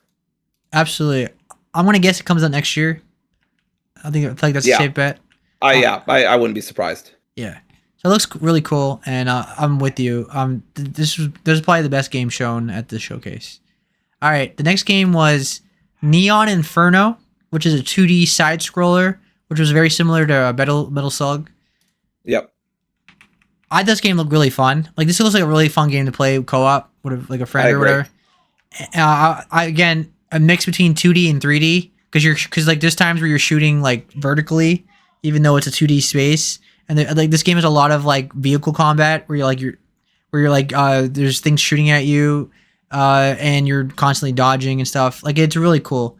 Absolutely. I'm gonna guess it comes out next year. I feel like that's a safe bet. I wouldn't be surprised. Yeah. So it looks really cool, and I'm with you. This was probably the best game shown at the showcase. All right, the next game was Neon Inferno, which is a 2D side scroller, which was very similar to Metal Slug. Yep. I thought this game looked really fun. Like, this looks like a really fun game to play co-op with like a friend or whatever. Again, a mix between 2D and 3D because like there's times where you're shooting like vertically, even though it's a 2D space. And like this game has a lot of like vehicle combat where there's things shooting at you, and you're constantly dodging and stuff. Like, it's really cool.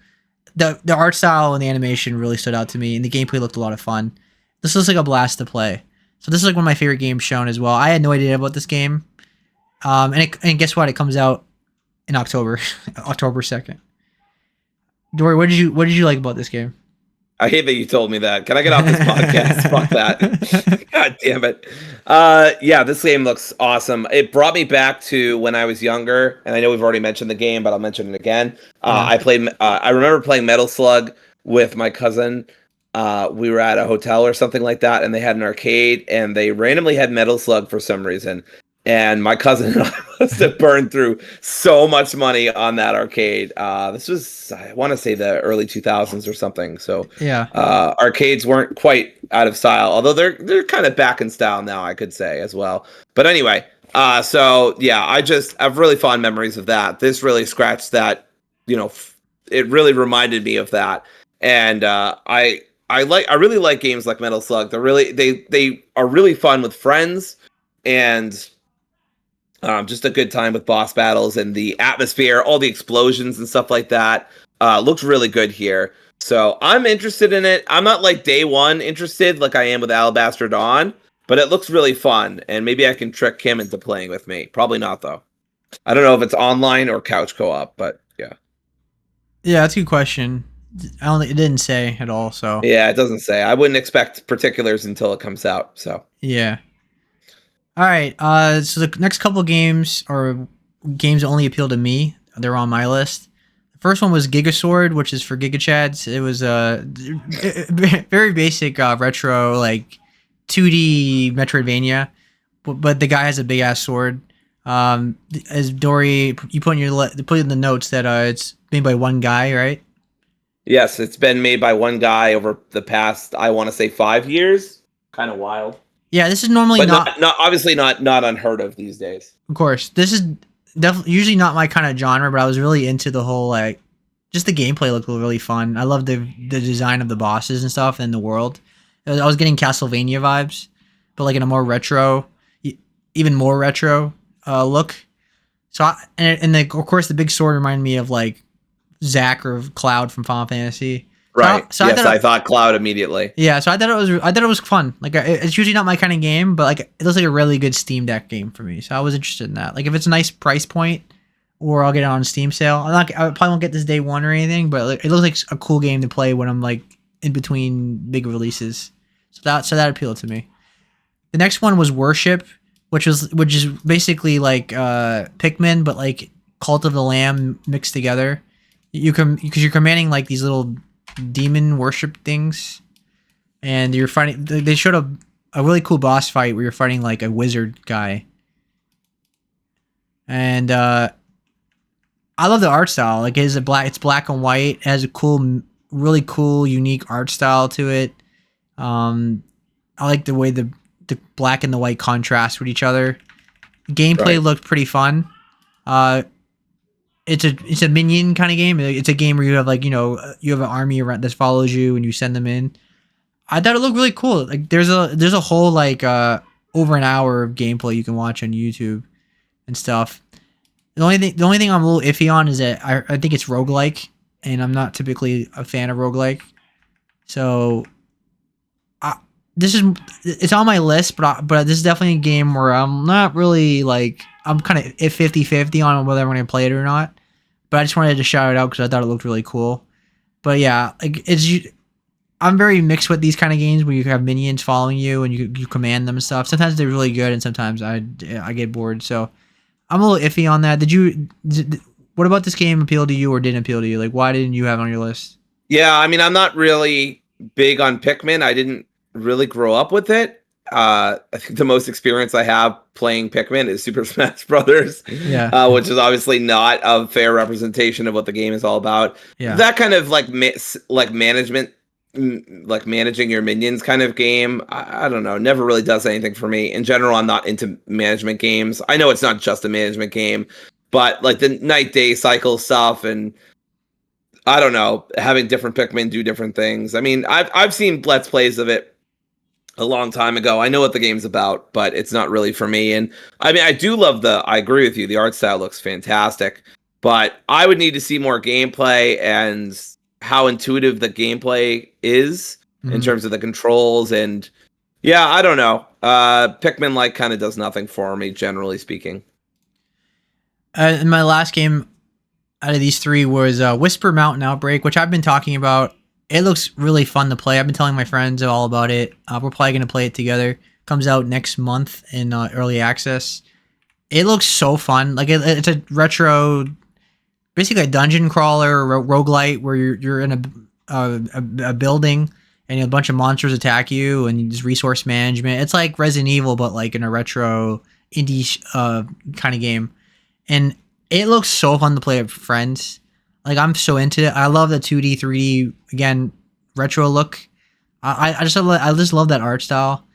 The art style and the animation really stood out to me, and the gameplay looked a lot of fun. This looks like a blast to play. So this is like one of my favorite games shown as well. I had no idea about this game, and guess what? It comes out in October, October 2nd. Dory, what did you like about this game? I hate that you told me that. Can I get off this podcast? Fuck that. God damn it. Yeah, this game looks awesome. It brought me back to when I was younger, and I know we've already mentioned the game, but I'll mention it again. I remember playing Metal Slug with my cousin. We were at a hotel or something like that, and they had an arcade, and they randomly had Metal Slug for some reason. And my cousin and I must have burned through so much money on that arcade. This was, I want to say, the early 2000s or something. So Yeah. Arcades weren't quite out of style, although they're kind of back in style now, I could say as well. But anyway, so yeah, I have really fond memories of that. This really scratched that, it really reminded me of that. And I really like games like Metal Slug. They are really fun with friends, and just a good time with boss battles and the atmosphere, all the explosions and stuff like that. Looks really good here. So I'm interested in it. I'm not like day one interested like I am with Alabaster Dawn, but it looks really fun. And maybe I can trick him into playing with me. Probably not, though. I don't know if it's online or couch co-op, but yeah. Yeah, that's a good question. I don't think it didn't say at all, so. Yeah, it doesn't say. I wouldn't expect particulars until it comes out, so. Yeah. All right. So the next couple of games are games that only appeal to me. They're on my list. The first one was Gigasword, which is for Giga Chads. It was a very basic retro, like 2D Metroidvania, but the guy has a big ass sword. As Dory, you put in the notes that it's made by one guy, right? Yes, it's been made by one guy over the past, I want to say, 5 years. Kind of wild. Yeah, this is normally but not obviously not unheard of these days. Of course, this is definitely usually not my kind of genre, but I was really into the whole like, just the gameplay looked really fun. I love the design of the bosses and stuff and the world. I was getting Castlevania vibes, but like in a more retro, even more retro look. So of course the big sword reminded me of like Zack or Cloud from Final Fantasy. Right. So yes, I thought Cloud immediately. Yeah, so I thought it was fun. Like it's usually not my kind of game, but like it looks like a really good Steam Deck game for me. So I was interested in that. Like if it's a nice price point, or I'll get it on Steam sale. I probably won't get this day one or anything, but like, it looks like a cool game to play when I'm like in between big releases. So that appealed to me. The next one was Worship, which is basically like Pikmin, but like Cult of the Lamb mixed together. Because you're commanding like these little demon worship things, and you're fighting. They showed a really cool boss fight where you're fighting like a wizard guy, and I love the art style. Like it's black and white. It has a really cool, unique art style to it. I like the way the black and the white contrast with each other. Gameplay looked pretty fun. It's a minion kind of game. It's a game where you have like, you have an army around that follows you and you send them in. I thought it looked really cool. Like there's a whole like over an hour of gameplay you can watch on YouTube and stuff. The only thing I'm a little iffy on is that I think it's roguelike, and I'm not typically a fan of roguelike. So it's on my list, but this is definitely a game where I'm not really like, I'm kind of 50-50 on whether I'm going to play it or not. But I just wanted to shout it out because I thought it looked really cool. But yeah, like I'm very mixed with these kind of games where you have minions following you and you command them and stuff. Sometimes they're really good, and sometimes I get bored. So I'm a little iffy on that. What about this game appeal to you or didn't appeal to you? Like, why didn't you have it on your list? Yeah, I mean, I'm not really big on Pikmin. I didn't really grow up with it. I think the most experience I have playing Pikmin is Super Smash Brothers, which is obviously not a fair representation of what the game is all about. Yeah. That kind of like management, like managing your minions kind of game, I don't know, never really does anything for me. In general, I'm not into management games. I know it's not just a management game, but like the night-day cycle stuff, and I don't know, having different Pikmin do different things. I mean, I've seen Let's Plays of it a long time ago. I know what the game's about, but it's not really for me. And I mean, I agree with you. The art style looks fantastic, but I would need to see more gameplay and how intuitive the gameplay is in terms of the controls. And yeah, I don't know. Pikmin like kind of does nothing for me, generally speaking. And my last game out of these three was Whisper Mountain Outbreak, which I've been talking about It looks really fun to play. I've been telling my friends all about it. We're probably gonna play it together. Comes out next month in early access. It looks so fun. Like it's a retro, basically a dungeon crawler roguelite where you're in a building and a bunch of monsters attack you and you just resource management. It's like Resident Evil but like in a retro indie kind of game. And it looks so fun to play with friends. Like I'm so into it. I love the 2D, 3D again retro look. I just love that art style.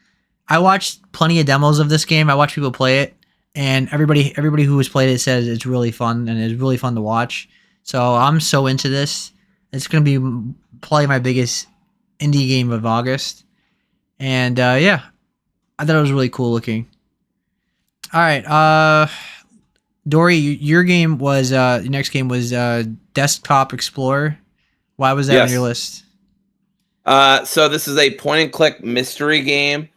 I watched plenty of demos of this game. I watched people play it, and everybody who has played it says it's really fun and it's really fun to watch. So I'm so into this. It's gonna be probably my biggest indie game of August, and yeah, I thought it was really cool looking. All right, Dory, your game was your next game was Desktop Explorer. Why was that on your list? So this is a point and click mystery game.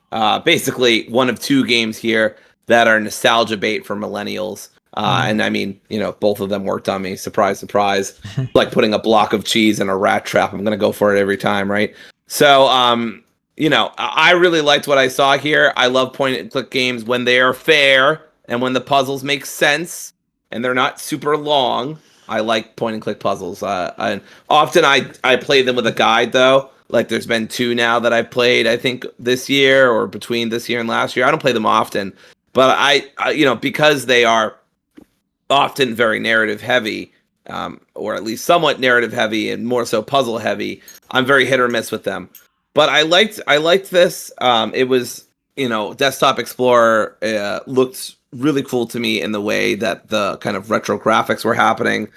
Basically one of two games here that are nostalgia bait for millennials. And I mean, both of them worked on me. Surprise, surprise. Like putting a block of cheese in a rat trap. I'm going to go for it every time, right? So, I really liked what I saw here. I love point and click games when they are fair and when the puzzles make sense and they're not super long. I like point and click puzzles. And often I play them with a guide though. Like there's been 2 now that I've played, I think this year or between this year and last year. I don't play them often, but I because they are often very narrative heavy, or at least somewhat narrative heavy and more so puzzle heavy, I'm very hit or miss with them. But I liked this. It was, Desktop Explorer looked really cool to me in the way that the kind of retro graphics were happening.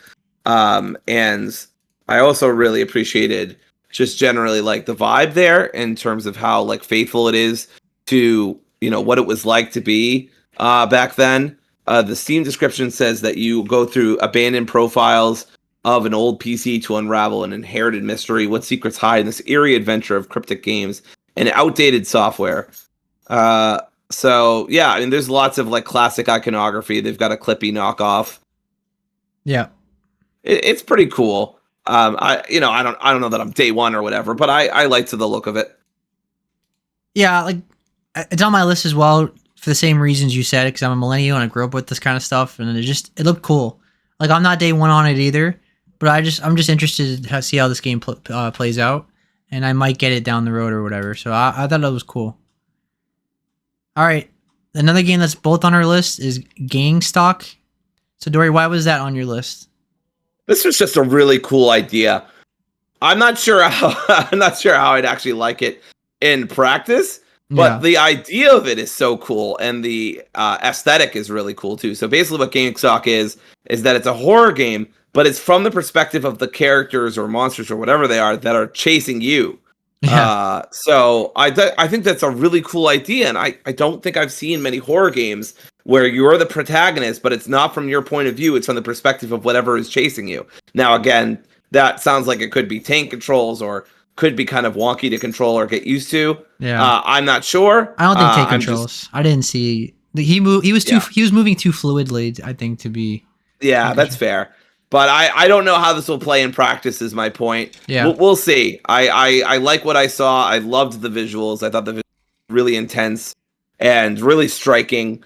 And I also really appreciated just generally like the vibe there in terms of how like faithful it is to, what it was like to be back then. The Steam description says that you go through abandoned profiles of an old PC to unravel an inherited mystery. What secrets hide in this eerie adventure of cryptic games and outdated software? So yeah, I mean, there's lots of like classic iconography. They've got a Clippy knockoff. Yeah, It's pretty cool. I don't know that I'm day one or whatever, but I liked the look of it. Yeah, like it's on my list as well for the same reasons you said. Because I'm a millennial and I grew up with this kind of stuff, and it looked cool. Like I'm not day one on it either, but I'm just interested to see how this game plays out, and I might get it down the road or whatever. So I thought it was cool. All right, another game that's both on our list is Gangstock. So Dory, why was that on your list? This was just a really cool idea. I'm not sure how I'd actually like it in practice, but the idea of it is so cool, and the aesthetic is really cool too. So basically, what GameStop is that it's a horror game, but it's from the perspective of the characters or monsters or whatever they are that are chasing you. Yeah. So I think that's a really cool idea, and I don't think I've seen many horror games where you're the protagonist, but it's not from your point of view. It's from the perspective of whatever is chasing you. Now, again, that sounds like it could be tank controls or could be kind of wonky to control or get used to. Yeah, I'm not sure. I don't think tank controls. I didn't see he moved. He was moving too fluidly, I think, to be. Yeah, that's fair. But I don't know how this will play in practice is my point. Yeah. We'll see. I like what I saw. I loved the visuals. I thought the visuals were really intense and really striking.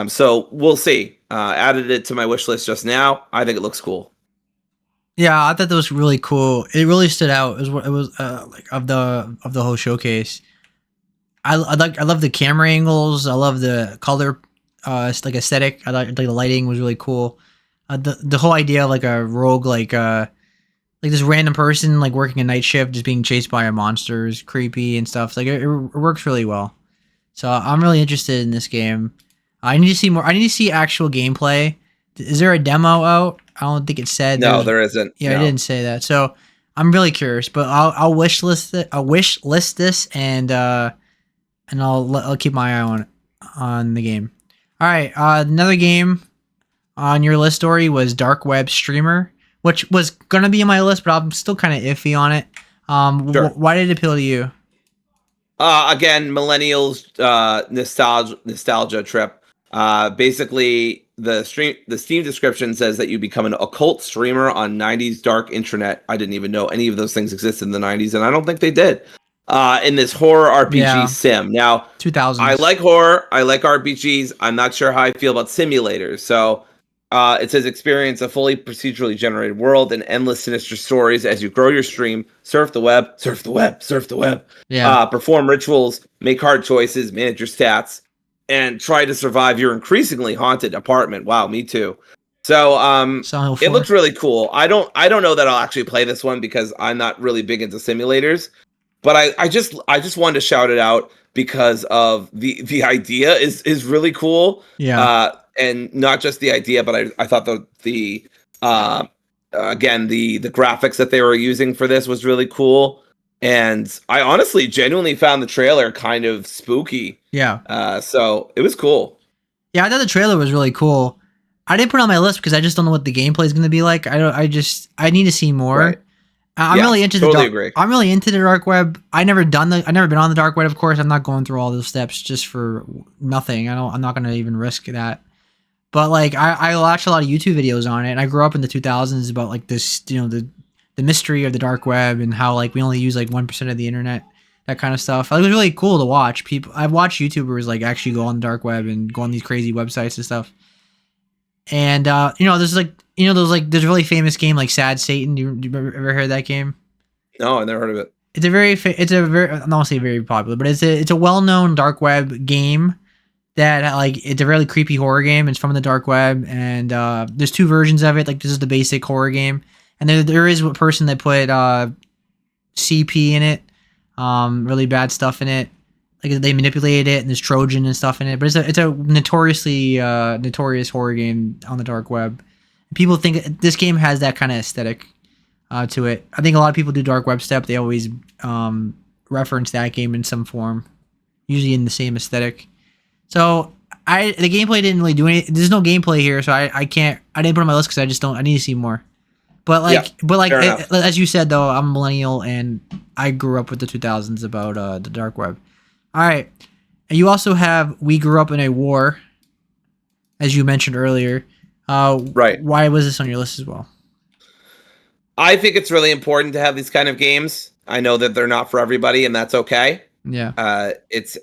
So we'll see. Added it to my wish list just now. I think it looks cool. Yeah, I thought that was really cool. It really stood out. It was like of the whole showcase. I love the camera angles. I love the color, like aesthetic. I like the lighting was really cool. The whole idea of like a rogue, like this random person like working a night shift just being chased by a monster is creepy and stuff. Like it works really well. So I'm really interested in this game. I need to see more. I need to see actual gameplay. Is there a demo out? I don't think it said. No, there isn't. Yeah, no. I didn't say that. So I'm really curious, but I'll wish list it. I'll wish list this and I'll keep my eye on the game. All right, another game on your list, Dory, was Dark Web Streamer, which was gonna be on my list, but I'm still kind of iffy on it. Sure. Why did it appeal to you? Again, millennials, nostalgia trip. Basically, the Steam description says that you become an occult streamer on 90s dark internet. I didn't even know any of those things existed in the 90s, and I don't think they did. In this horror RPG sim. Now, 2000s. I like horror. I like RPGs. I'm not sure how I feel about simulators. So it says experience a fully procedurally generated world and endless sinister stories as you grow your stream, surf the web, surf the web, surf the web. Yeah. Perform rituals, make hard choices, manage your stats, and try to survive your increasingly haunted apartment. Wow, me too. So it looks really cool. I don't know that I'll actually play this one because I'm not really big into simulators. But I just wanted to shout it out because of the idea is really cool. Yeah. And not just the idea, but I thought the graphics that they were using for this was really cool. And I honestly genuinely found the trailer kind of spooky. Yeah. So it was cool. Yeah, I thought the trailer was really cool. I didn't put it on my list because I just don't know what the gameplay is going to be like. I need to see more. Right. I'm really into agree. I'm really into the dark web. I've never been on the dark web, of course. I'm not going through all those steps just for nothing. I'm not going to even risk that. But like I watch a lot of YouTube videos on it, and I grew up in the 2000s about like this, the mystery of the dark web and how like we only use like 1% of the internet, that kind of stuff. It was really cool to watch. I've watched YouTubers like actually go on the dark web and go on these crazy websites and stuff. And there's a really famous game like Sad Satan. Do you ever heard that game? No, I never heard of it. It's a very I don't want to say very popular, but it's a well-known dark web game that like it's a really creepy horror game. It's from the dark web, and there's two versions of it. Like this is the basic horror game, and there is a person that put CP in it, really bad stuff in it. Like they manipulated it, and there's Trojan and stuff in it. But it's a notorious horror game on the dark web. People think this game has that kind of aesthetic to it. I think a lot of people do dark web stuff. They always reference that game in some form, usually in the same aesthetic. So the gameplay didn't really do anything. There's no gameplay here, so I didn't put it on my list because I need to see more. But as you said though, I'm a millennial and I grew up with the 2000s about the dark web. All right, and you also have We Grew Up in a War, as you mentioned earlier. Right. Why was this on your list as well? I think it's really important to have these kind of games. I know that they're not for everybody, and that's okay. Yeah. It's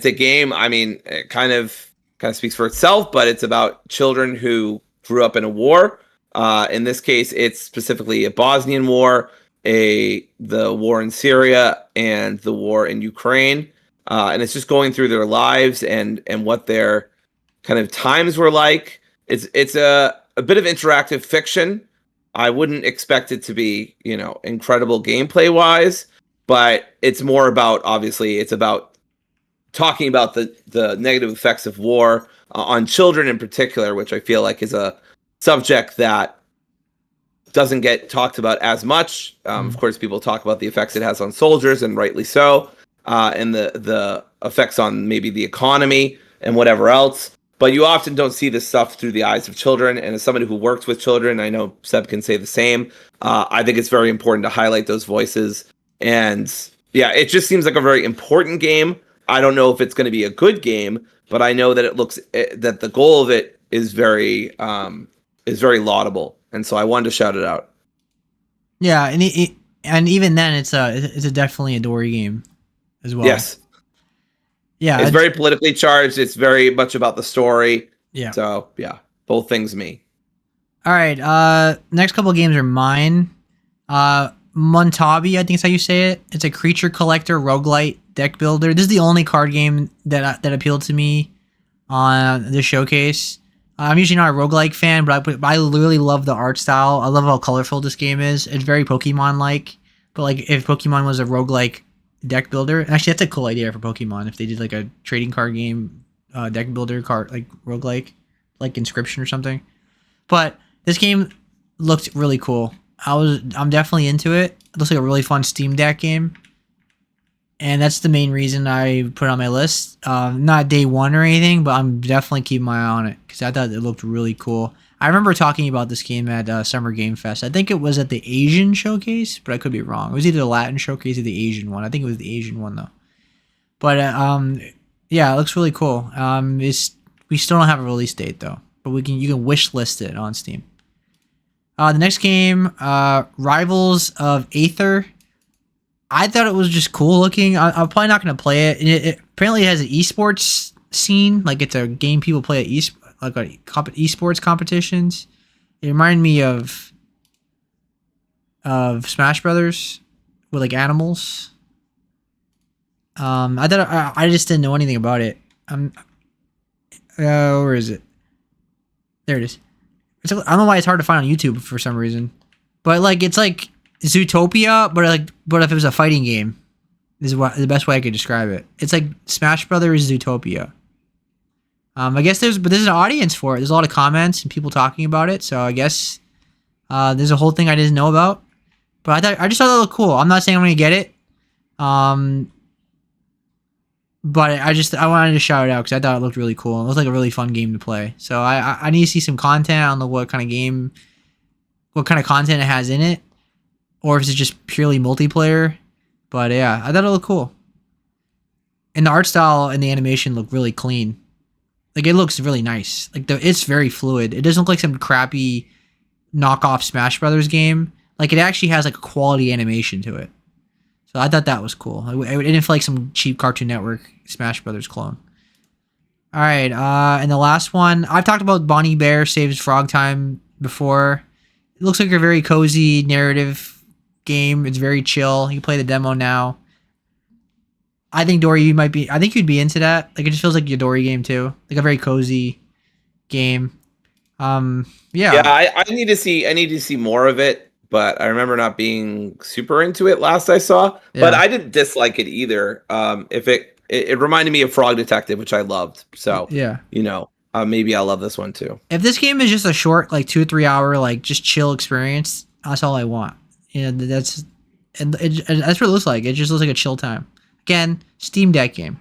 a game. I mean, it kind of speaks for itself, but it's about children who grew up in a war. In this case, it's specifically a Bosnian war, the war in Syria, and the war in Ukraine. And it's just going through their lives and what their kind of times were like. It's a bit of interactive fiction. I wouldn't expect it to be, incredible gameplay wise, but it's more about, obviously, it's about talking about the negative effects of war on children in particular, which I feel like is a subject that doesn't get talked about as much. Of course, people talk about the effects it has on soldiers, and rightly so, and the effects on maybe the economy and whatever else. But you often don't see this stuff through the eyes of children. And as somebody who works with children, I know Seb can say the same. I think it's very important to highlight those voices. And yeah, it just seems like a very important game. I don't know if it's going to be a good game, but I know that that the goal of it is very laudable. And so I wanted to shout it out. Yeah, and even then, it's definitely a Dory game as well. Yes. Yeah, it's very politically charged. It's very much about the story. Yeah. So yeah, both things me. All right. Next couple of games are mine. Montabi, I think is how you say it. It's a creature collector roguelite deck builder. This is the only card game that appealed to me on this showcase. I'm usually not a roguelike fan, but I really love the art style. I love how colorful this game is. It's very Pokemon-like, but like if Pokemon was a roguelike deck builder. Actually, that's a cool idea for Pokemon if they did like a trading card game, deck builder card, like roguelike, like Inscription or something. But this game looked really cool. I'm definitely into it. It looks like a really fun Steam Deck game. And that's the main reason I put it on my list. Not day one or anything, but I'm definitely keeping my eye on it because I thought it looked really cool. I remember talking about this game at Summer Game Fest. I think it was at the Asian showcase, but I could be wrong. It was either the Latin showcase or the Asian one. I think it was the Asian one though. But yeah, it looks really cool. We We still don't have a release date though, but you can wish list it on Steam. The next game, Rivals of Aether. I thought it was just cool looking. I'm probably not going to play it. It apparently has an esports scene, like it's a game people play at esports competitions. It reminded me of Smash Brothers with like animals. I thought I just didn't know anything about it. Where is it? There it is. I don't know why it's hard to find on YouTube for some reason, but like it's like Zootopia, but if it was a fighting game, is what the best way I could describe it. It's like Smash Brothers Zootopia. I guess there's an audience for it. There's a lot of comments and people talking about it, so I guess there's a whole thing I didn't know about. But I just thought that looked cool. I'm not saying I'm gonna get it, but I wanted to shout it out because I thought it looked really cool. It looked like a really fun game to play. So I need to see some content. I don't know what kind of content it has in it, or if it's just purely multiplayer. But yeah, I thought it looked cool. And the art style and the animation look really clean. Like it looks really nice. Like it's very fluid. It doesn't look like some crappy knockoff Smash Brothers game. Like it actually has like a quality animation to it. So I thought that was cool. It didn't feel like some cheap Cartoon Network Smash Brothers clone. All right, and the last one, I've talked about Bonnie Bear Saves Frog Time before. It looks like a very cozy narrative game. It's very chill. You can play the demo now. I think Dory, I think you'd be into that. Like it just feels like your Dory game too, like a very cozy game. Yeah. I need to see more of it. But I remember not being super into it last I saw. Yeah. But I didn't dislike it either. If it reminded me of Frog Detective, which I loved. So yeah, maybe I'll love this one too. If this game is just a short, like 2 or 3 hour, like just chill experience, that's all I want. That's what it looks like. It just looks like a chill time. Again, Steam Deck game.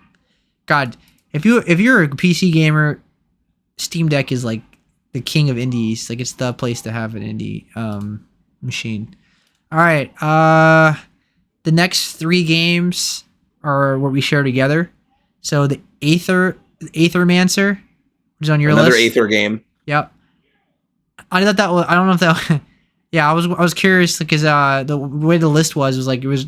God, if you're a PC gamer, Steam Deck is like the king of indies. Like it's the place to have an indie machine. All right. The next 3 games are what we share together. So the Aethermancer, which is on your list. Another Aether game. Yep. I thought that was. I don't know if that. Yeah, I was curious because the way the list was like it was.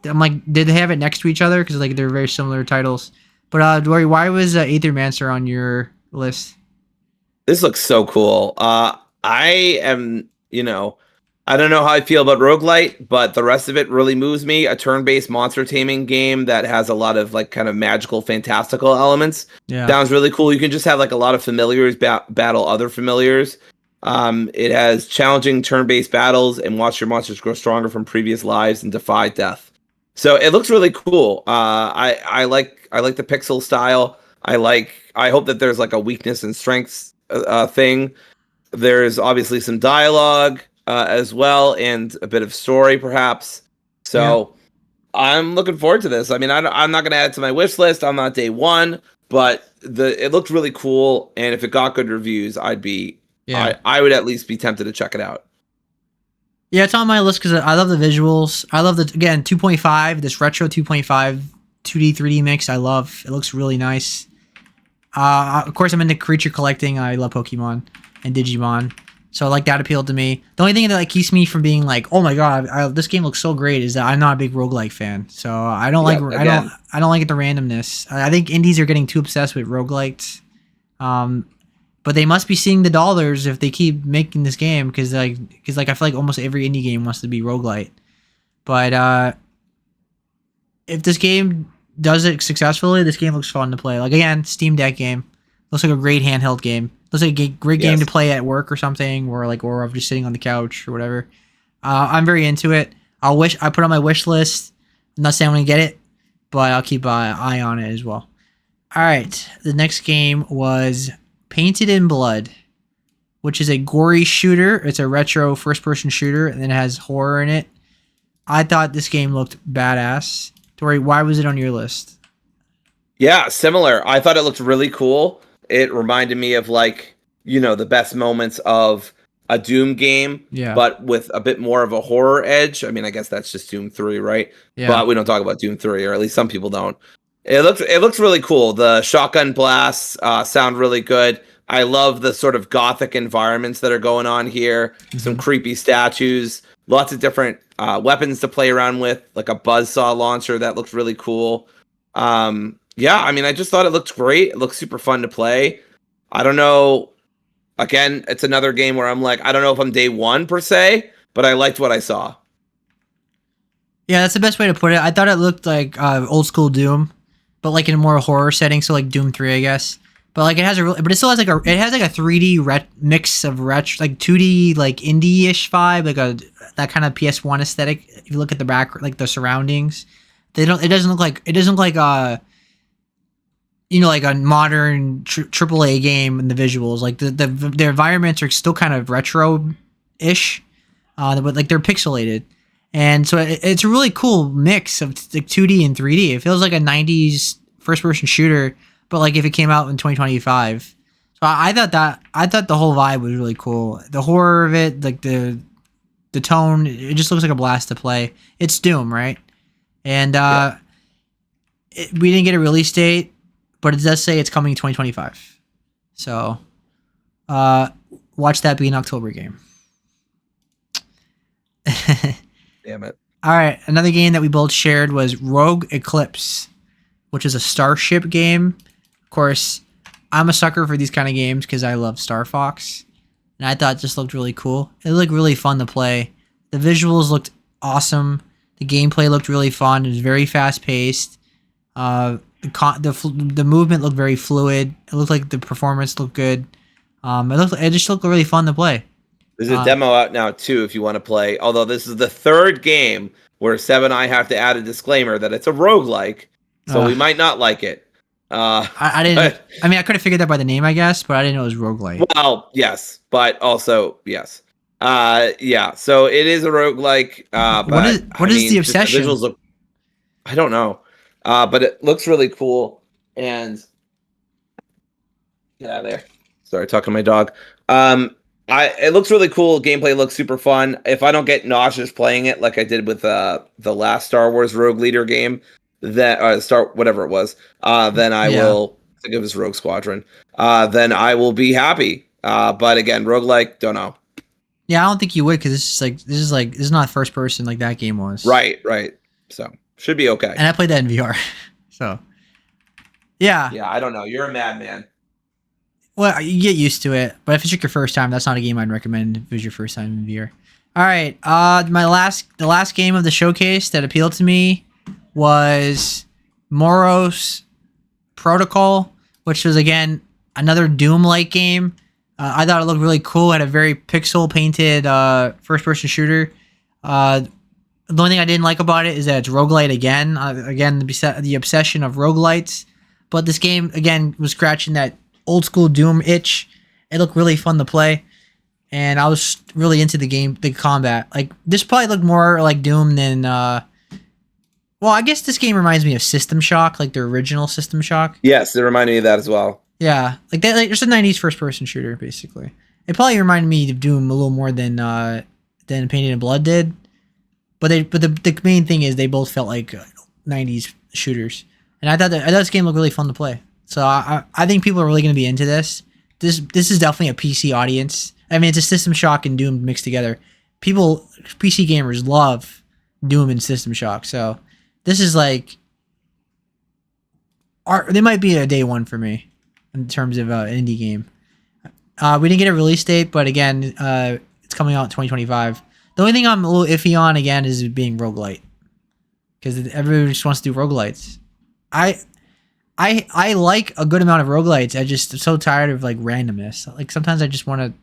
I'm like, did they have it next to each other? Because like they're very similar titles. But Dory, why was Aethermancer on your list? This looks so cool. I am, I don't know how I feel about roguelite, but the rest of it really moves me. A turn-based monster taming game that has a lot of like kind of magical, fantastical elements. Yeah. Sounds really cool. You can just have like a lot of familiars battle other familiars. It has challenging turn-based battles and watch your monsters grow stronger from previous lives and defy death. So it looks really cool. I like the pixel style. I hope that there's like a weakness and strengths thing. There's obviously some dialogue as well, and a bit of story perhaps. So yeah. I'm looking forward to this. I mean, I'm not going to add it to my wish list. I'm not day one, but it looked really cool. And if it got good reviews, I would at least be tempted to check it out. Yeah, it's on my list because I love the visuals. I love 2.5, this retro 2.5 2D 3D mix. I love it. Looks really nice. Of course, I'm into creature collecting. I love Pokemon and Digimon. So like that appealed to me. The only thing that like keeps me from being like, oh my god, this game looks so great, is that I'm not a big roguelike fan. So I don't like the randomness. I think indies are getting too obsessed with roguelikes. But they must be seeing the dollars if they keep making this game because I feel like almost every indie game wants to be roguelite. But if this game does it successfully, this game looks fun to play. Like again, Steam Deck game. Looks like a great handheld game. Looks like a great game to play at work or something, or I'm just sitting on the couch or whatever. I'm very into it. I put it on my wish list. I'm not saying I'm gonna get it, but I'll keep an eye on it as well. All right, the next game was Painted in Blood, which is a gory shooter. It's a retro first-person shooter, and it has horror in it. I thought this game looked badass. Dory, why was it on your list? Yeah, similar. I thought it looked really cool. It reminded me of the best moments of a Doom game, but with a bit more of a horror edge. I mean, I guess that's just Doom 3, right? Yeah. But we don't talk about Doom 3, or at least some people don't. It looks really cool. The shotgun blasts sound really good. I love the sort of gothic environments that are going on here. Some creepy statues, lots of different weapons to play around with, like a buzzsaw launcher that looks really cool. Yeah, I mean, I just thought it looked great. It looks super fun to play. I don't know. Again, it's another game where I'm like, I don't know if I'm day one per se, but I liked what I saw. Yeah, that's the best way to put it. I thought it looked like old school Doom, but like in a more horror setting, so like Doom 3, I guess. But like but it still has like a 3D mix of retro, like 2D, like indie-ish vibe, like that kind of PS1 aesthetic. If you look at the back, like the surroundings, it doesn't look like like a modern AAA game in the visuals. Like the environments are still kind of retro-ish, but like they're pixelated. And so it's a really cool mix of like 2D and 3D. It feels like a 90s first-person shooter, but like if it came out in 2025. So I thought the whole vibe was really cool. The horror of it, like the tone, it just looks like a blast to play. It's Doom, right? And we didn't get a release date, but it does say it's coming in 2025. So watch that be an October game. Damn it. All right, another game that we both shared was Rogue Eclipse, which is a Starship game. Of course, I'm a sucker for these kind of games because I love Star Fox, and I thought it just looked really cool. It looked really fun to play. The visuals looked awesome. The gameplay looked really fun. It was very fast-paced. The movement looked very fluid. It looked like the performance looked good. It just looked really fun to play. There's a demo out now, too, if you want to play. Although this is the third game where Seb and I have to add a disclaimer that it's a roguelike, so we might not like it. I didn't... I mean, I could have figured that by the name, I guess, but I didn't know it was roguelike. Well, yes, but also, yes. Yeah, so it is a roguelike. What is the obsession? The visuals look... I don't know. But it looks really cool. And... Get out of there. Sorry, talking to my dog. It looks really cool. Gameplay looks super fun. If I don't get nauseous playing it, like I did with the last Star Wars Rogue Leader game, that whatever it was, then I will. I think it was Rogue Squadron. Then I will be happy. But again, roguelike, don't know. Yeah, I don't think you would because this is not first person like that game was. Right. So should be okay. And I played that in VR, so yeah. Yeah, I don't know. You're a madman. Well, you get used to it, but if it's like your first time, that's not a game I'd recommend if it was your first time in VR. All right, the last game of the showcase that appealed to me was Moros Protocol, which was again another Doom-like game. I thought it looked really cool. It had a very pixel-painted first-person shooter. The only thing I didn't like about it is that it's roguelite again. Again, the obsession of roguelites. But this game again was scratching that old school Doom itch. It looked really fun to play, and I was really into the combat. Like this probably looked more like Doom than well, I guess this game reminds me of System Shock, like the original System Shock. Yes, it reminded me of that as well. Yeah, like that. Like, it's a '90s first-person shooter, basically. It probably reminded me of Doom a little more than Painted in Blood did. But the main thing is they both felt like '90s shooters, and I thought this game looked really fun to play. So I think people are really going to be into this. This is definitely a PC audience. I mean, it's a System Shock and Doom mixed together. PC gamers love Doom and System Shock. So this is like, they might be a day one for me in terms of an indie game. We didn't get a release date, but again, it's coming out in 2025. The only thing I'm a little iffy on again is it being roguelite, because everybody just wants to do roguelites. I like a good amount of roguelites. I just am so tired of like randomness. Like sometimes I just want a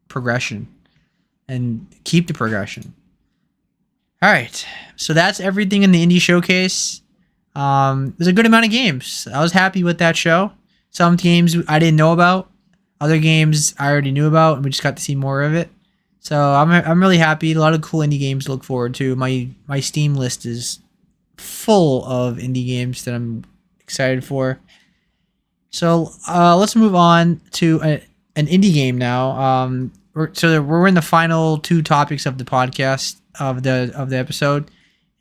progression and keep the progression. All right, so that's everything in the indie showcase. There's a good amount of games. I was happy with that show. Some games I didn't know about, other games I already knew about, and we just got to see more of it. So I'm really happy. A lot of cool indie games to look forward to. My Steam list is full of indie games that I'm excited for. So let's move on to an indie game now. We're in the final two topics of the podcast of the episode,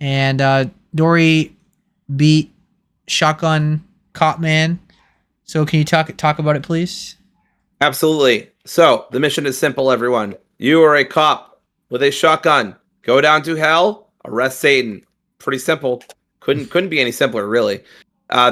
and Dory beat Shotgun Cop Man. So can you talk about it, please? Absolutely. So the mission is simple, everyone. You are a cop with a shotgun. Go down to hell, arrest Satan. Pretty simple. Couldn't be any simpler, really.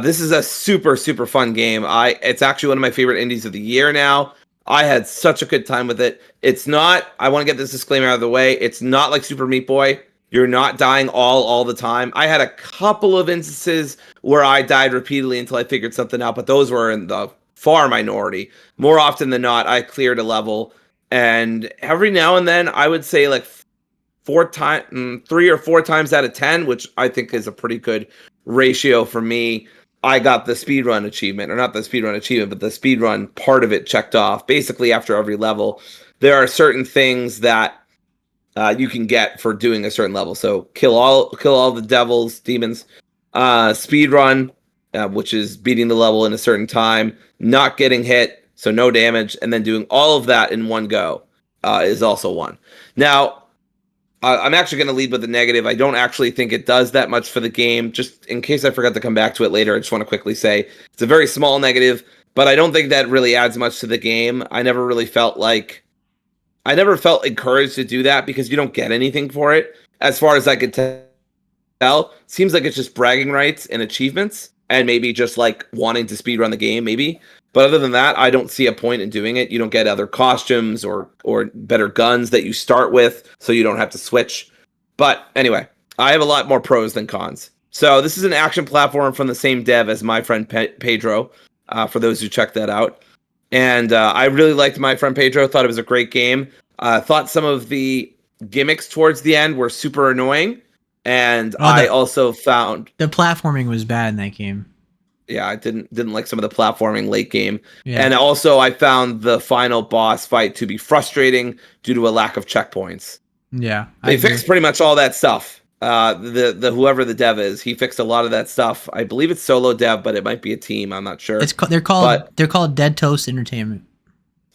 This is a super fun game. It's actually one of my favorite indies of the year now. I had such a good time with it. It's not. I want to get this disclaimer out of the way. It's not like Super Meat Boy. You're not dying all the time. I had a couple of instances where I died repeatedly until I figured something out, but those were in the far minority. More often than not, I cleared a level, and every now and then, I would say like 3 or 4 times out of 10, which I think is a pretty good ratio for me. I got the speedrun achievement, or not the speedrun achievement, but the speedrun part of it checked off. Basically, after every level, there are certain things that you can get for doing a certain level. So kill all the devils, demons. Speedrun, which is beating the level in a certain time, not getting hit, so no damage, and then doing all of that in one go is also one. Now, I'm actually going to lead with the negative. I don't actually think it does that much for the game. Just in case I forgot to come back to it later, I just want to quickly say it's a very small negative, but I don't think that really adds much to the game. I never felt encouraged to do that because you don't get anything for it. As far as I could tell, seems like it's just bragging rights and achievements, and maybe just like wanting to speedrun the game, maybe. But other than that, I don't see a point in doing it. You don't get other costumes or better guns that you start with, so you don't have to switch. But anyway, I have a lot more pros than cons. So this is an action platform from the same dev as My Friend Pedro, for those who check that out. And I really liked My Friend Pedro. Thought it was a great game. Thought some of the gimmicks towards the end were super annoying. And I also found the platforming was bad in that game. Yeah, I didn't like some of the platforming late game. Yeah. And also I found the final boss fight to be frustrating due to a lack of checkpoints. Yeah. They fixed pretty much all that stuff. The whoever the dev is, he fixed a lot of that stuff. I believe it's solo dev, but it might be a team. I'm not sure. They're called Dead Toast Entertainment.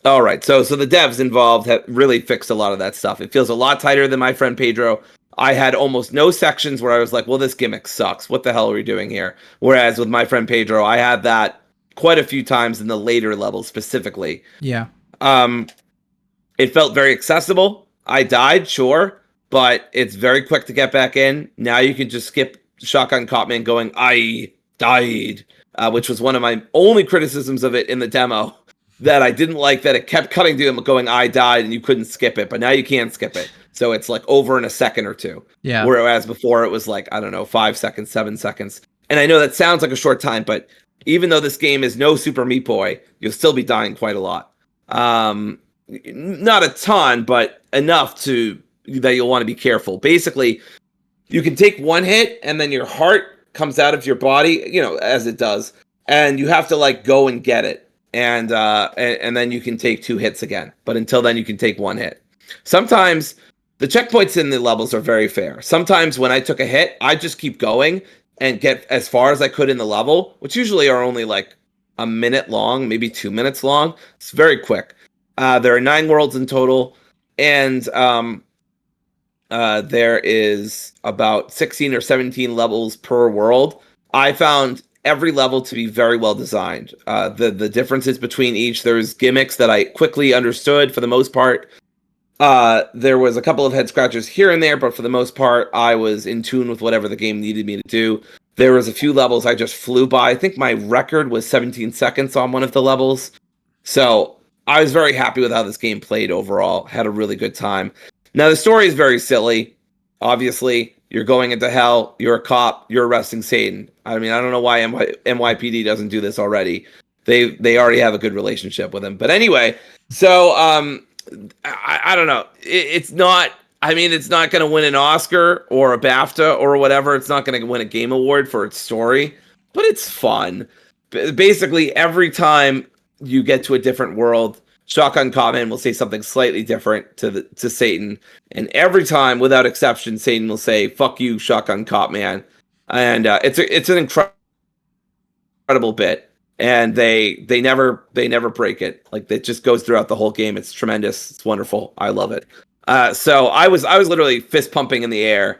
All right. So the devs involved have really fixed a lot of that stuff. It feels a lot tighter than My Friend Pedro. I had almost no sections where I was like, well, this gimmick sucks. What the hell are we doing here? Whereas with My Friend Pedro, I had that quite a few times in the later levels specifically. Yeah. It felt very accessible. I died, sure, but it's very quick to get back in. Now you can just skip Shotgun Cop Man going, I died, which was one of my only criticisms of it in the demo, that I didn't like, that it kept cutting to him going, I died, and you couldn't skip it, but now you can skip it. So it's like over in a second or two. Yeah. Whereas before it was like, I don't know, 5 seconds, 7 seconds. And I know that sounds like a short time, but even though this game is no Super Meat Boy, you'll still be dying quite a lot. Not a ton, but enough that you'll want to be careful. Basically, you can take one hit and then your heart comes out of your body, as it does, and you have to like go and get it. And then you can take 2 hits again. But until then, you can take 1 hit. Sometimes the checkpoints in the levels are very fair. Sometimes when I took a hit, I just keep going and get as far as I could in the level, which usually are only like a minute long, maybe 2 minutes long. It's very quick. There are 9 worlds in total, and there is about 16 or 17 levels per world. I found every level to be very well designed. The differences between each, there's gimmicks that I quickly understood for the most part. There was a couple of head scratchers here and there, but for the most part, I was in tune with whatever the game needed me to do. There was a few levels I just flew by. I think my record was 17 seconds on one of the levels. So I was very happy with how this game played overall. Had a really good time. Now, the story is very silly. Obviously, you're going into hell. You're a cop. You're arresting Satan. I mean, I don't know why NYPD doesn't do this already. They already have a good relationship with him. But anyway, so I don't know. It's not. I mean, it's not going to win an Oscar or a BAFTA or whatever. It's not going to win a Game Award for its story, but it's fun. Basically, every time you get to a different world, Shotgun Cop Man will say something slightly different to Satan, and every time, without exception, Satan will say "fuck you, Shotgun Cop Man," and it's an incredible bit, and they never break it. Like, it just goes throughout the whole game. It's tremendous. It's wonderful. I love it. So I was literally fist pumping in the air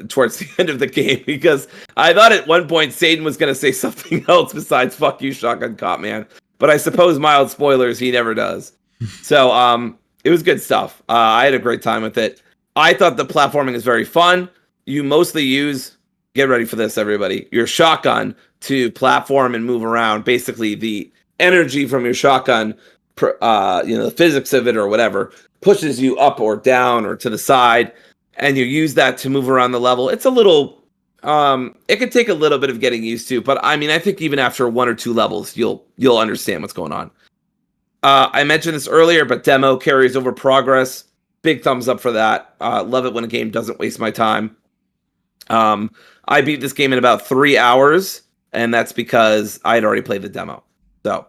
towards the end of the game because I thought at one point Satan was going to say something else besides "fuck you, shotgun cop man." But I suppose mild spoilers, he never does. So it was good stuff. I had a great time with it. I thought the platforming is very fun. You mostly use, get ready for this, everybody, your shotgun to platform and move around. Basically, the energy from your shotgun, the physics of it or whatever, pushes you up or down or to the side, and you use that to move around the level. It's a little, it could take a little bit of getting used to, but I mean, I think even after 1 or 2 levels, you'll understand what's going on. I mentioned this earlier, but demo carries over progress. Big thumbs up for that. Love it when a game doesn't waste my time. I beat this game in about 3 hours, and that's because I had already played the demo. So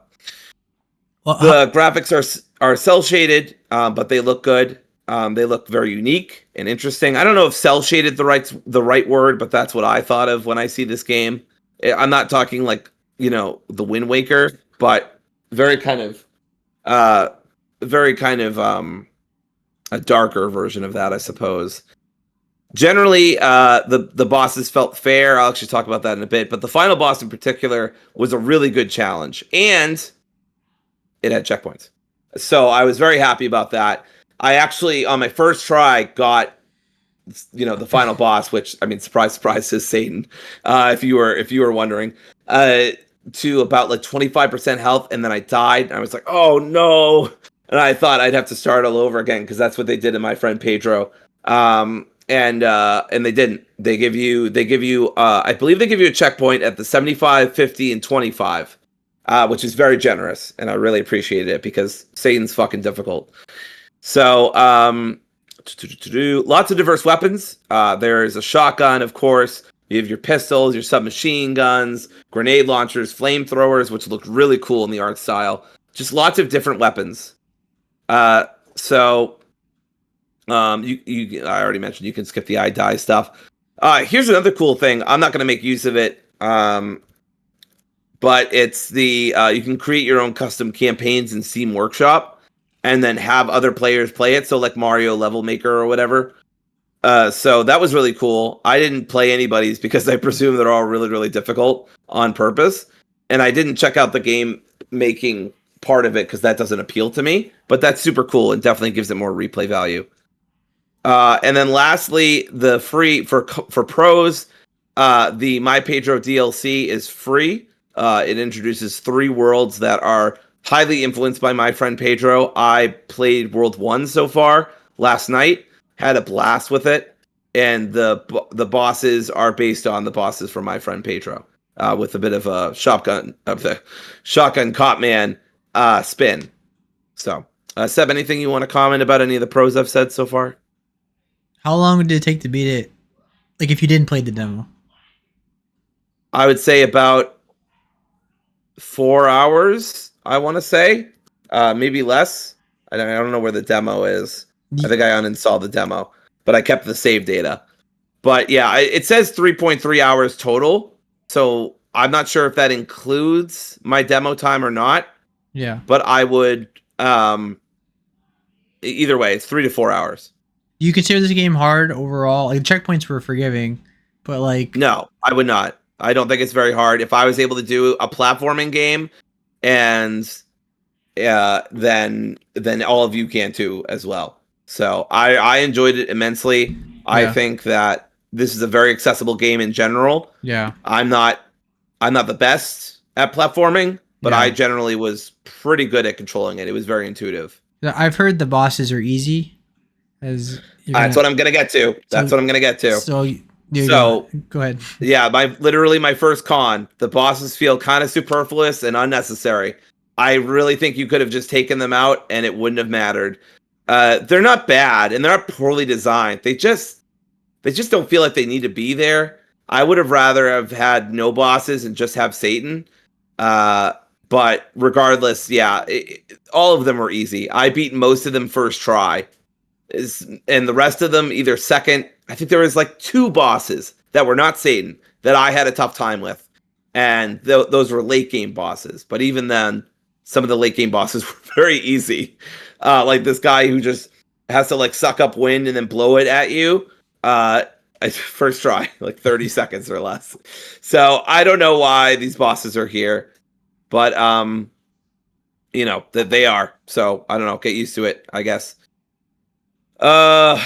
the graphics are cell shaded, but they look good. They look very unique and interesting. I don't know if cell shaded the right word, but that's what I thought of when I see this game. I'm not talking like the Wind Waker, but very kind of a darker version of that, I suppose. Generally, the bosses felt fair. I'll actually talk about that in a bit, but the final boss in particular was a really good challenge, and it had checkpoints. So I was very happy about that. I actually, on my first try, got the final boss, which, I mean, surprise, surprise, is Satan. If you were wondering, to about like 25% health, and then I died. And I was like, oh no! And I thought I'd have to start all over again because that's what they did to my friend Pedro. And they didn't. They give you. I believe they give you a checkpoint at the 75, 50, and 25, which is very generous, and I really appreciated it because Satan's fucking difficult. So, lots of diverse weapons. There's a shotgun, of course. You have your pistols, your submachine guns, grenade launchers, flamethrowers, which look really cool in the art style. Just lots of different weapons. I already mentioned you can skip the I die stuff. Here's another cool thing. I'm not going to make use of it, but it's you can create your own custom campaigns in Steam Workshop, and then have other players play it. So like Mario Level Maker or whatever. So that was really cool. I didn't play anybody's because I presume they're all really, really difficult on purpose. And I didn't check out the game making part of it because that doesn't appeal to me. But that's super cool and definitely gives it more replay value. And then lastly, the free for pros, the My Pedro DLC is free. It introduces 3 worlds that are highly influenced by my friend Pedro. I played World 1 so far last night. Had a blast with it, and the bosses are based on the bosses from my friend Pedro, with a bit of a shotgun cop man spin. So, Seb, anything you want to comment about any of the pros I've said so far? How long did it take to beat it? Like if you didn't play the demo? I would say about 4 hours. I want to say, maybe less. I don't know where the demo is. I think I uninstalled the demo, but I kept the save data. But yeah, it says 3.3 hours total. So I'm not sure if that includes my demo time or not. Yeah. But I would, either way, it's 3 to 4 hours. Do you consider this game hard overall? Like checkpoints were forgiving, but like... No, I would not. I don't think it's very hard. If I was able to do a platforming game, and then all of you can too as well. So I enjoyed it immensely. Yeah. I think that this is a very accessible game in general. Yeah. I'm not the best at platforming, but I generally was pretty good at controlling it. It was very intuitive. I've heard the bosses are easy. That's what I'm gonna get to. So go ahead. Yeah, my first con. The bosses feel kind of superfluous and unnecessary. I really think you could have just taken them out and it wouldn't have mattered. They're not bad and they're not poorly designed. They just don't feel like they need to be there. I would have rather have had no bosses and just have Satan. But regardless, all of them were easy. I beat most of them first try, and the rest of them either second. I think there was like 2 bosses that were not Satan that I had a tough time with, and those were late game bosses. But even then, some of the late game bosses were very easy. Like this guy who just has to like suck up wind and then blow it at you. First try, like 30 seconds or less. So I don't know why these bosses are here, but that they are. So I don't know. Get used to it, I guess. The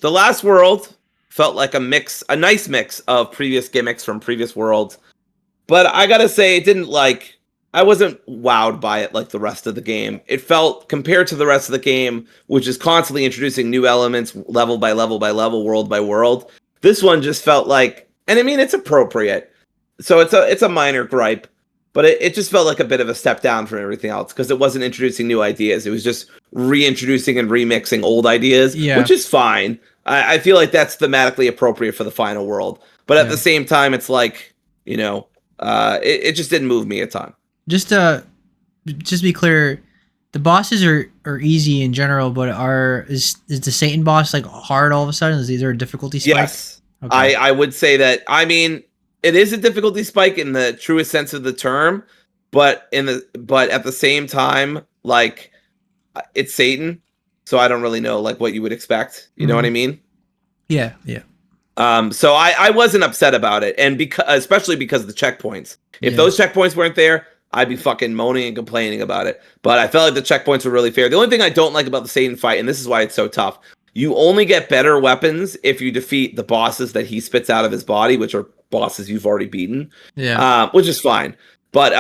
last world felt like a nice mix of previous gimmicks from previous worlds, but I gotta say, I wasn't wowed by it like the rest of the game. It felt, compared to the rest of the game, which is constantly introducing new elements, level by level by level, world by world. This one just felt like, and I mean, it's appropriate. So it's a minor gripe, but it just felt like a bit of a step down from everything else because it wasn't introducing new ideas. It was just reintroducing and remixing old ideas, which is fine. I feel like that's thematically appropriate for the final world. But at the same time, it's like, it just didn't move me a ton. Just to be clear, the bosses are easy in general, but is the Satan boss like hard all of a sudden? Is there a difficulty spike? Yes. Okay. I would say that. I mean, it is a difficulty spike in the truest sense of the term, but at the same time, like, it's Satan, so I don't really know like what you would expect. You know what I mean? Yeah. So I wasn't upset about it, and especially because of the checkpoints. If those checkpoints weren't there, I'd be fucking moaning and complaining about it. But I felt like the checkpoints were really fair. The only thing I don't like about the Satan fight, and this is why it's so tough, you only get better weapons if you defeat the bosses that he spits out of his body, which are bosses you've already beaten. Yeah. Which is fine. But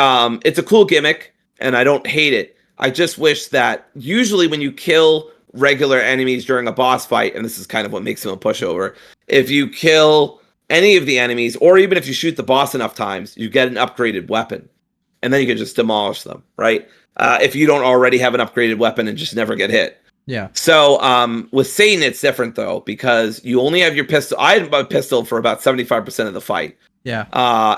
it's a cool gimmick, and I don't hate it. I just wish that usually when you kill regular enemies during a boss fight, and this is kind of what makes him a pushover, if you kill any of the enemies, or even if you shoot the boss enough times, you get an upgraded weapon. And then you can just demolish them, right? If you don't already have an upgraded weapon and just never get hit. Yeah. So with Satan, it's different, though, because you only have your pistol. I had a pistol for about 75% of the fight. Yeah.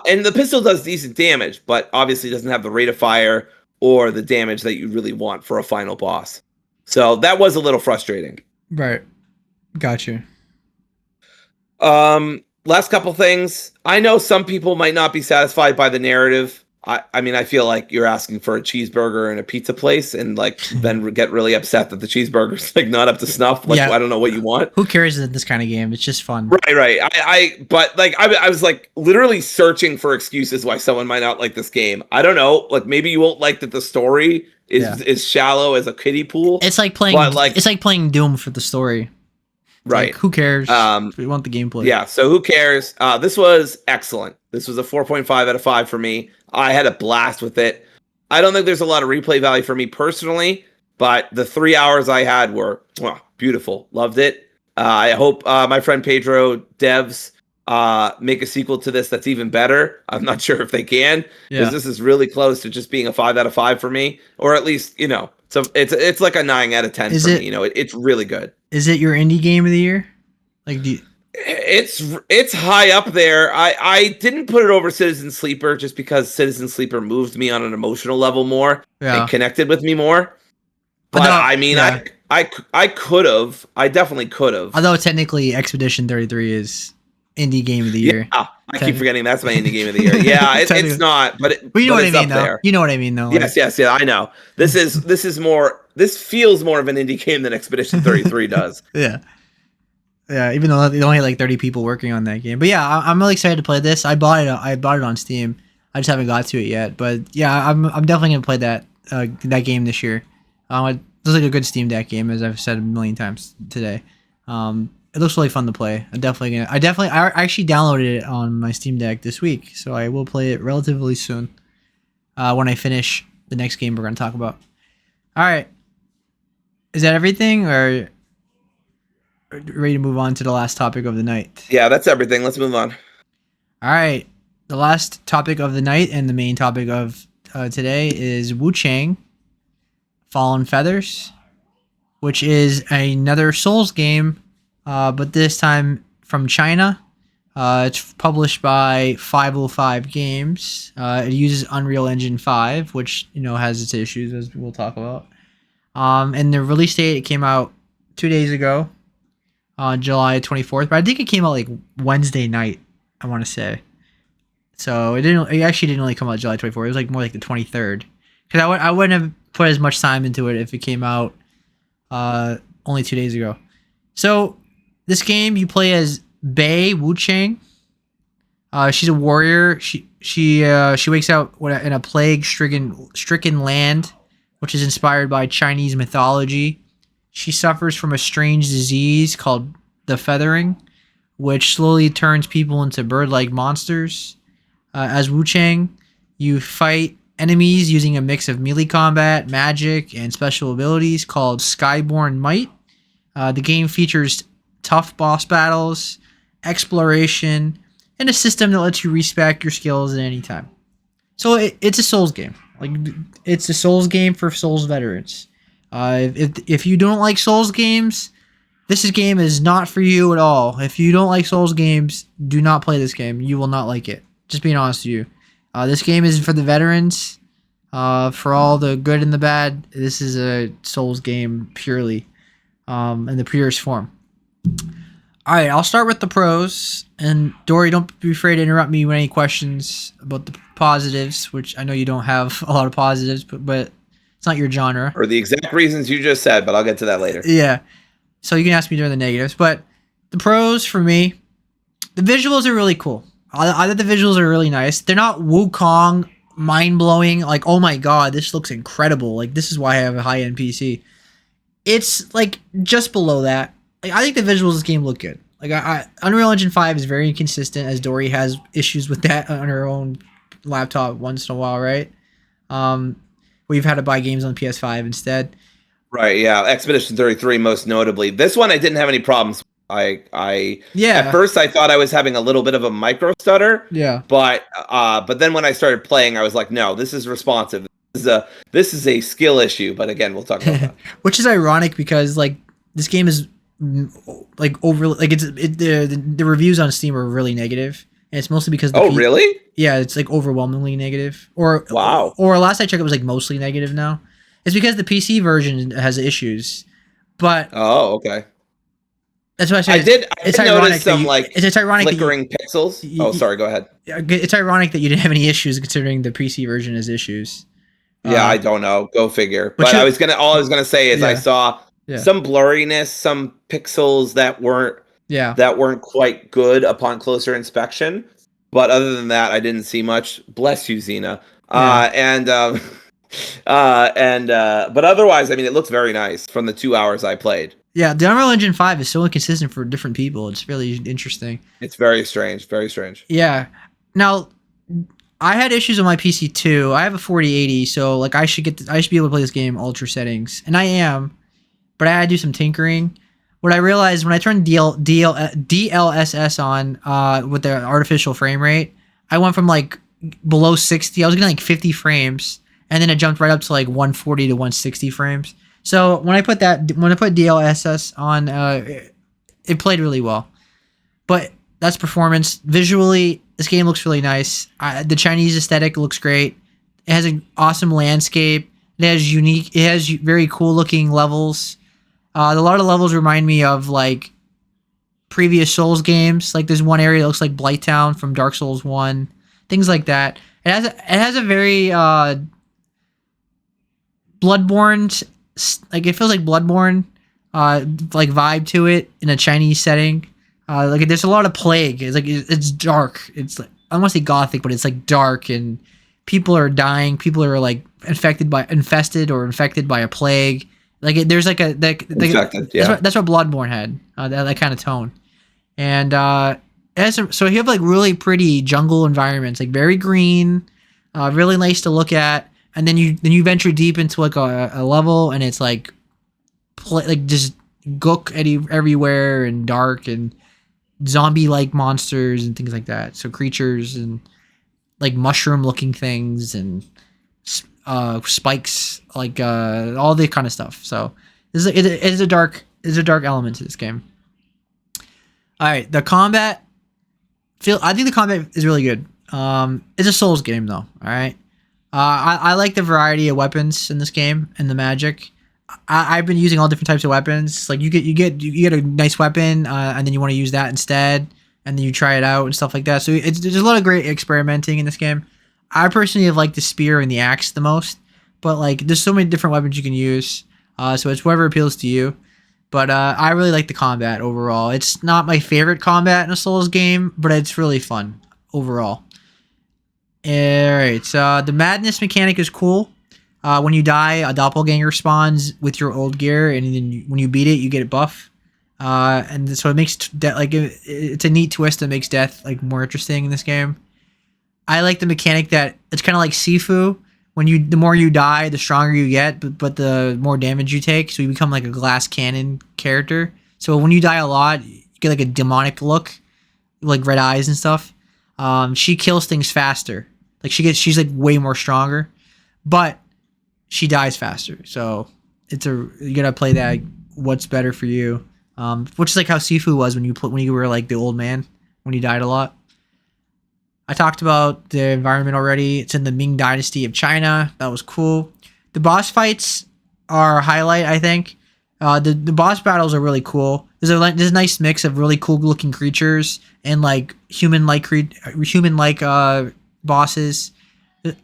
And the pistol does decent damage, but obviously doesn't have the rate of fire or the damage that you really want for a final boss. So that was a little frustrating. Right. Gotcha. Last couple things. I know some people might not be satisfied by the narrative. I mean, I feel like you're asking for a cheeseburger in a pizza place and like then get really upset that the cheeseburger's like not up to snuff. Like, I don't know what you want. Who cares in this kind of game? It's just fun. Right. But like, I was like literally searching for excuses why someone might not like this game. I don't know. Like maybe you won't like that the story is shallow as a kiddie pool. It's like playing Doom for the story. Right. Like, who cares? We want the gameplay. Yeah. So who cares? This was excellent. This was a 4.5 out of 5 for me. I had a blast with it. I don't think there's a lot of replay value for me personally, but the 3 hours I had were beautiful. Loved it. I hope my friend Pedro devs make a sequel to this that's even better. I'm not sure if they can, because this is really close to just being a 5 out of 5 for me, or at least, so it's like a 9 out of 10 for me. It's really good. Is it your indie game of the year? Like, it's high up there. I didn't put it over Citizen Sleeper just because Citizen Sleeper moved me on an emotional level more and connected with me more. But no, I mean, I could have. I definitely could have. Although technically Expedition 33 is indie game of the year. Yeah, I keep forgetting that's my indie game of the year. Yeah, it's not, but you know what I mean, though. There. You know what I mean, though. Yes, I know. This is more. This feels more of an indie game than Expedition 33 does. Yeah, even though they only had like 30 people working on that game. But yeah, I'm really excited to play this. I bought it on Steam. I just haven't got to it yet. But yeah, I'm definitely gonna play that game this year. It looks like a good Steam Deck game, as I've said a million times today. It looks really fun to play. I actually downloaded it on my Steam Deck this week, so I will play it relatively soon. When I finish the next game we're gonna talk about. All right, is that everything, or ready to move on to the last topic of the night? Yeah, that's everything. Let's move on. All right. The last topic of the night and the main topic of today is Wuchang Fallen Feathers, which is another Souls game, but this time from China. It's published by 505 Games. It uses Unreal Engine 5, which has its issues, as we'll talk about. And the release date, it came out 2 days ago, on July 24th, but I think it came out like Wednesday night, I want to say. So it actually didn't really come out July 24th. It was like more like the 23rd, because I wouldn't have put as much time into it if it came out only 2 days ago. So this game you play as Bei Wuchang. She's a warrior. She wakes up in a plague-stricken land, which is inspired by Chinese mythology. She suffers from a strange disease called the feathering, which slowly turns people into bird-like monsters. As Wuchang, you fight enemies using a mix of melee combat, magic, and special abilities called Skyborn Might. The game features tough boss battles, exploration, and a system that lets you respec your skills at any time. So it's a Souls game. Like, it's a Souls game for Souls veterans. If you don't like Souls games, this game is not for you at all. If you don't like Souls games, do not play this game. You will not like it. Just being honest with you. This game is for the veterans. For all the good and the bad, this is a Souls game purely, in the purest form. All right, I'll start with the pros. And Dory, don't be afraid to interrupt me with any questions about the positives, which I know you don't have a lot of positives, but it's not your genre. For the exact reasons you just said, but I'll get to that later. Yeah. So you can ask me during the negatives. But the pros for me, the visuals are really cool. I thought the visuals are really nice. They're not Wuchang mind-blowing, like, oh my god, this looks incredible. Like, this is why I have a high-end PC. It's, like, just below that. Like, I think the visuals of this game look good. Like, Unreal Engine 5 is very inconsistent, as Dory has issues with that on her own laptop once in a while, right? We've had to buy games on PS5 instead. Right, yeah. Expedition 33 most notably. This one I didn't have any problems. At first I thought I was having a little bit of a micro stutter. Yeah. But then when I started playing, I was like, no, this is responsive. This is a skill issue, but again, we'll talk about that. Which is ironic because like this game is like over like the reviews on Steam are really negative, and it's mostly because really? Yeah, it's like overwhelmingly negative. Or wow. Or last I checked, it was like mostly negative now. It's because the PC version has issues. But okay. That's what I said. I did notice some it's ironic flickering pixels. Sorry, go ahead. It's ironic that you didn't have any issues considering the PC version has issues. Yeah, I don't know. Go figure. But all I was gonna say is I saw some blurriness, some pixels that weren't quite good upon closer inspection. But other than that, I didn't see much. Bless you, Xena. But otherwise, I mean, it looks very nice from the 2 hours I played. Yeah, the Unreal Engine 5 is so inconsistent for different people. It's really interesting. It's very strange. Very strange. Yeah. Now, I had issues on my PC too. I have a 4080, so like I should be able to play this game ultra settings, and I am, but I had to do some tinkering. What I realized when I turned DLSS on with the artificial frame rate, I went from like below 60. I was getting like 50 frames, and then it jumped right up to like 140 to 160 frames. So when I put DLSS on, it played really well. But that's performance. Visually, this game looks really nice. The Chinese aesthetic looks great. It has an awesome landscape. It has very cool looking levels. A lot of levels remind me of like previous Souls games. Like there's one area that looks like Blighttown from Dark Souls 1. Things like that. It has a very Bloodborne, like it feels like Bloodborne like vibe to it in a Chinese setting. Like there's a lot of plague. It's dark. It's like, I don't want to say gothic, but it's like dark and people are dying. People are like infected by a plague. Like there's like infected, yeah. That's what Bloodborne had. That kind of tone. And so you have like really pretty jungle environments, like very green, really nice to look at. And then you venture deep into like a level, and it's like just gook everywhere and dark and zombie-like monsters and things like that. So creatures and like mushroom-looking things and spikes, like all the kind of stuff. So it is a dark element to this game. All right, the combat. I think the combat is really good. It's a Souls game though. All right. I like the variety of weapons in this game and the magic. I've been using all different types of weapons. Like you get a nice weapon, and then you want to use that instead, and then you try it out and stuff like that. So there's a lot of great experimenting in this game. I personally have liked the spear and the axe the most, but like there's so many different weapons you can use. So it's whatever appeals to you. But I really like the combat overall. It's not my favorite combat in a Souls game, but it's really fun overall. Alright, so the madness mechanic is cool. When you die, a doppelganger spawns with your old gear, and then when you beat it, you get a buff. And so it makes it's a neat twist that makes death like more interesting in this game. I like the mechanic that it's kind of like Sifu. The more you die, the stronger you get, but the more damage you take. So you become like a glass cannon character. So when you die a lot, you get like a demonic look, like red eyes and stuff. She kills things faster. Like she's like way more stronger, but she dies faster. So you gotta play that. What's better for you? Which is like how Sifu was when you were like the old man when you died a lot. I talked about the environment already. It's in the Ming Dynasty of China. That was cool. The boss fights are a highlight, I think. The boss battles are really cool. There's a nice mix of really cool looking creatures and like human-like bosses.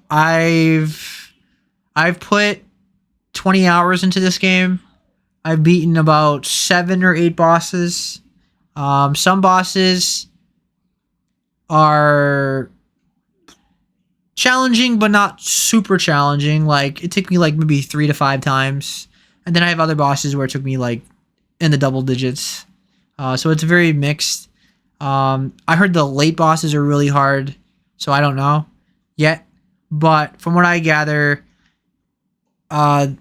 I've put 20 hours into this game. I've beaten about 7 or 8 bosses. Some bosses are challenging, but not super challenging. Like, it took me like maybe 3 to 5 times. And then I have other bosses where it took me like in the double digits. So it's very mixed. I heard the late bosses are really hard, so I don't know yet. But from what I gather, I'll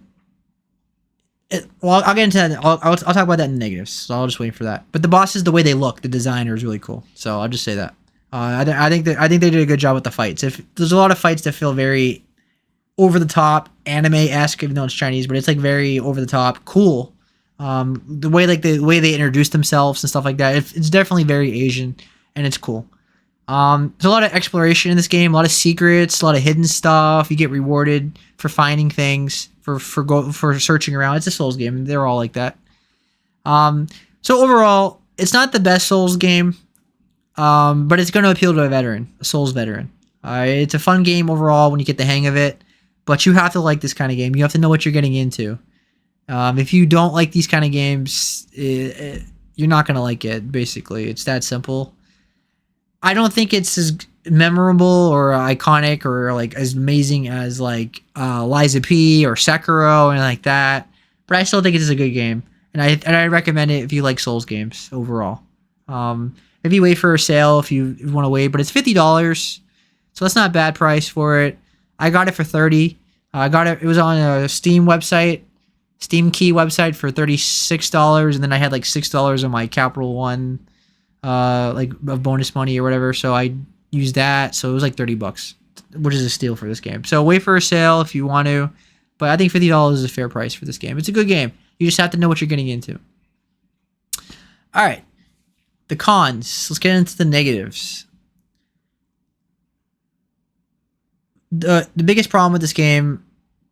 get into that. I'll talk about that in negatives. So I'll just wait for that. But the bosses, the way they look, the designer is really cool. So I'll just say that. I think they did a good job with the fights. If there's a lot of fights that feel very over the top, anime-esque, even though it's Chinese, but it's like very over the top, cool. The way they introduce themselves and stuff like that, it's definitely very Asian, and it's cool. There's a lot of exploration in this game, a lot of secrets, a lot of hidden stuff. You get rewarded for finding things, for searching around. It's a Souls game. They're all like that. So overall, it's not the best Souls game, but it's going to appeal to a Souls veteran. It's a fun game overall when you get the hang of it, but you have to like this kind of game. You have to know what you're getting into. If you don't like these kind of games, you're not going to like it, basically. It's that simple. I don't think it's as memorable or iconic or like as amazing as like Lies of P or Sekiro and like that, but I still think it is a good game, and I recommend it if you like Souls games overall. Maybe wait for a sale if you want to wait, but it's $50, so that's not a bad price for it. I got it for $30. I got it. It was on a Steam Key website for $36, and then I had like $6 on my Capital One, like of bonus money or whatever. So I used that. So it was like $30, which is a steal for this game. So wait for a sale if you want to, but I think $50 is a fair price for this game. It's a good game. You just have to know what you're getting into. All right, the cons. Let's get into the negatives. The biggest problem with this game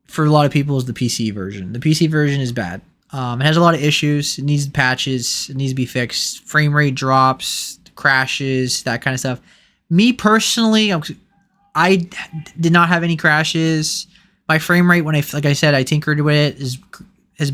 for a lot of people is the PC version. The PC version is bad. It has a lot of issues. It needs patches. It needs to be fixed. Frame rate drops, crashes, that kind of stuff. Me personally, I did not have any crashes. My frame rate, like I said, I tinkered with it,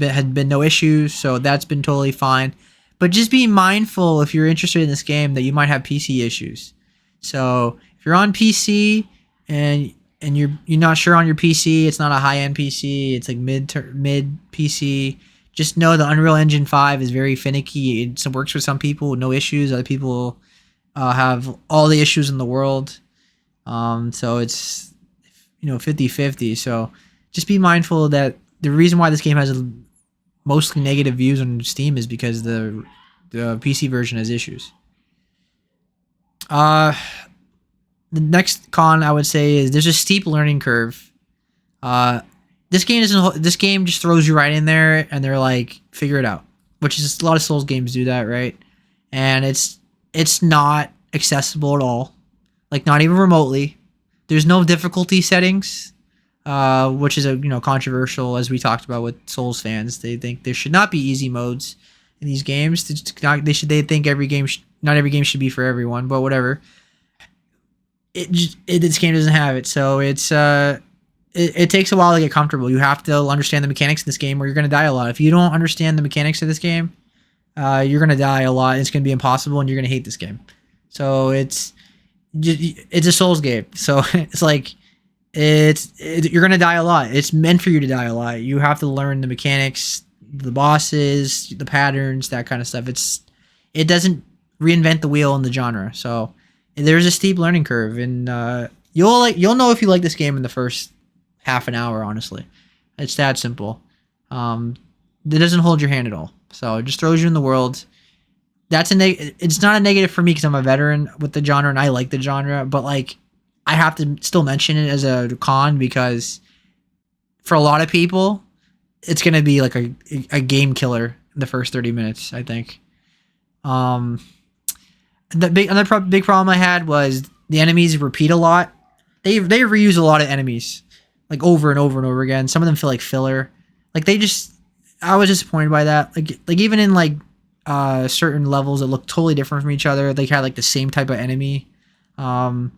had been no issues, so that's been totally fine. But just be mindful if you're interested in this game that you might have PC issues. So if you're on PC and you're not sure on your PC, it's not a high-end PC, it's like mid PC, just know the Unreal Engine 5 is very finicky. It works for some people, no issues. Other people have all the issues in the world. So it's 50-50. So just be mindful that the reason why this game has mostly negative views on Steam is because the PC version has issues. The next con I would say is there's a steep learning curve. This game just throws you right in there, and they're like, figure it out, which is a lot of Souls games do that, right? And it's not accessible at all, like not even remotely. There's no difficulty settings, which is controversial, as we talked about with Souls fans. They think there should not be easy modes in these games. They think not every game should be for everyone, but whatever. This game doesn't have it, so it's it takes a while to get comfortable. You have to understand the mechanics of this game, or you're gonna die a lot. If you don't understand the mechanics of this game, you're gonna die a lot. It's gonna be impossible, and you're gonna hate this game. So it's a Souls game. So it's like you're gonna die a lot. It's meant for you to die a lot. You have to learn the mechanics, the bosses, the patterns, that kind of stuff. It doesn't reinvent the wheel in the genre. So there's a steep learning curve, and you'll know if you like this game in the first half an hour. Honestly, it's that simple. It doesn't hold your hand at all. So it just throws you in the world. It's not a negative for me because I'm a veteran with the genre and I like the genre, but like I have to still mention it as a con because for a lot of people, it's gonna be like a game killer in the first 30 minutes. I think. The big problem I had was the enemies repeat a lot. They reuse a lot of enemies, like over and over and over again. Some of them feel like filler. Like I was disappointed by that. Like even in like certain levels that look totally different from each other, they had like the same type of enemy. And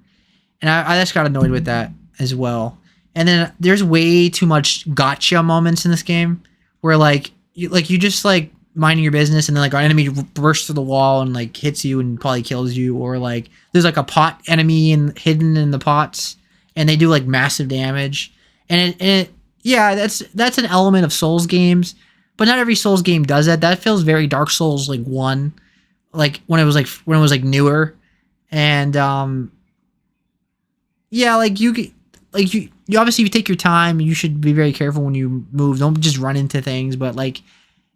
I just got annoyed with that as well. And then there's way too much gotcha moments in this game where like you just like minding your business and then like an enemy bursts through the wall and like hits you and probably kills you, or like there's like a pot enemy hidden in the pots and they do like massive damage. And yeah, that's an element of Souls games, but not every Souls game does that. That feels very Dark Souls like 1, like when it was like newer. And yeah, like you obviously, if you take your time, you should be very careful when you move. Don't just run into things. But like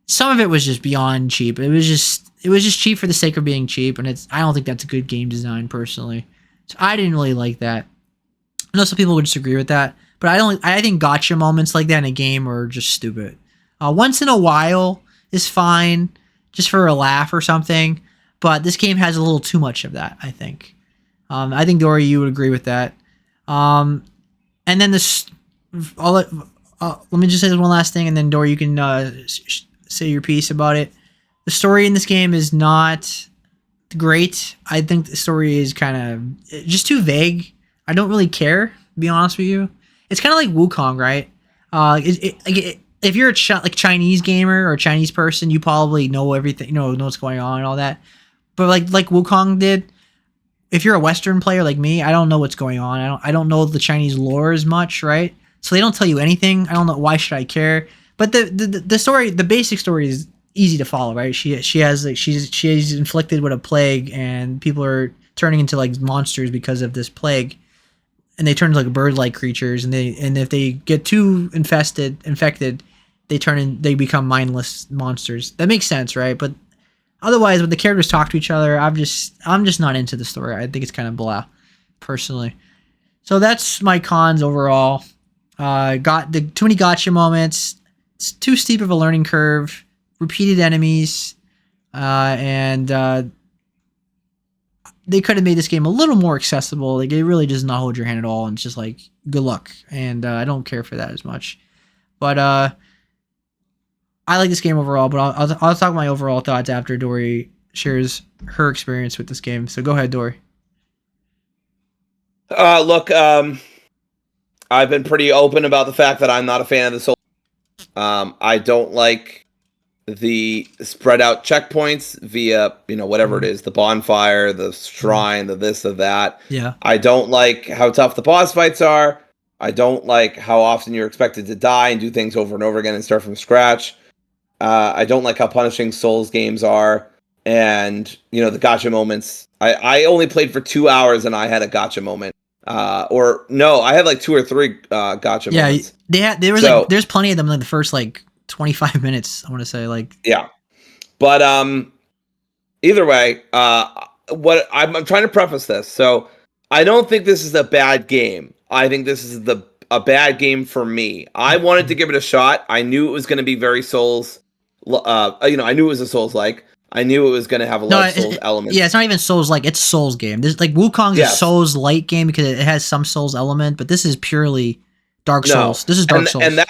some of it was just beyond cheap. It was just cheap for the sake of being cheap, and I don't think that's a good game design personally. So I didn't really like that. I know some people would disagree with that, but I think gotcha moments like that in a game are just stupid. Once in a while is fine, just for a laugh or something. But this game has a little too much of that, I think. I think Dory, you would agree with that. And then let me just say this one last thing, and then Dory, you can say your piece about it. The story in this game is not great. I think the story is kind of just too vague. I don't really care, to be honest with you. It's kind of like Wuchang, right? If you're a Chinese gamer or a Chinese person, you probably know everything, know what's going on and all that. But like Wuchang did, if you're a Western player like me, I don't know what's going on. I don't know the Chinese lore as much, right? So they don't tell you anything. I don't know, why should I care? But the story, the basic story is easy to follow, right? She's inflicted with a plague, and people are turning into like monsters because of this plague, and they turn into like bird-like creatures, and if they get too infected, they become mindless monsters. That makes sense, right? But otherwise, when the characters talk to each other, I'm just not into the story. I think it's kind of blah, personally. So that's my cons overall. Got too many gotcha moments. It's too steep of a learning curve. Repeated enemies, and they could have made this game a little more accessible. Like it really does not hold your hand at all, and it's just like good luck. And I don't care for that as much. But I like this game overall. But I'll talk my overall thoughts after Dory shares her experience with this game. So go ahead, Dory. Look, I've been pretty open about the fact that I'm not a fan of the Souls. I don't like the spread out checkpoints via, whatever it is, the bonfire, the shrine, the this, the that. Yeah. I don't like how tough the boss fights are. I don't like how often you're expected to die and do things over and over again and start from scratch. I don't like how punishing Souls games are. And, the gotcha moments. I only played for 2 hours and I had a gotcha moment. I had like 2 or 3 gotcha moments. Yeah, there's plenty of them in the first like 25 minutes, I want to say. Yeah. But either way, what I'm trying to preface this. So I don't think this is a bad game. I think this is a bad game for me. I wanted to give it a shot. I knew it was going to be very Souls. I knew it was a Souls-like. I knew it was going to have a lot of Souls elements. Yeah, it's not even Souls-like. It's Souls game. This like Wukong's a Souls-like game because it has some Souls element, but this is purely Dark Souls. This is Dark Souls. And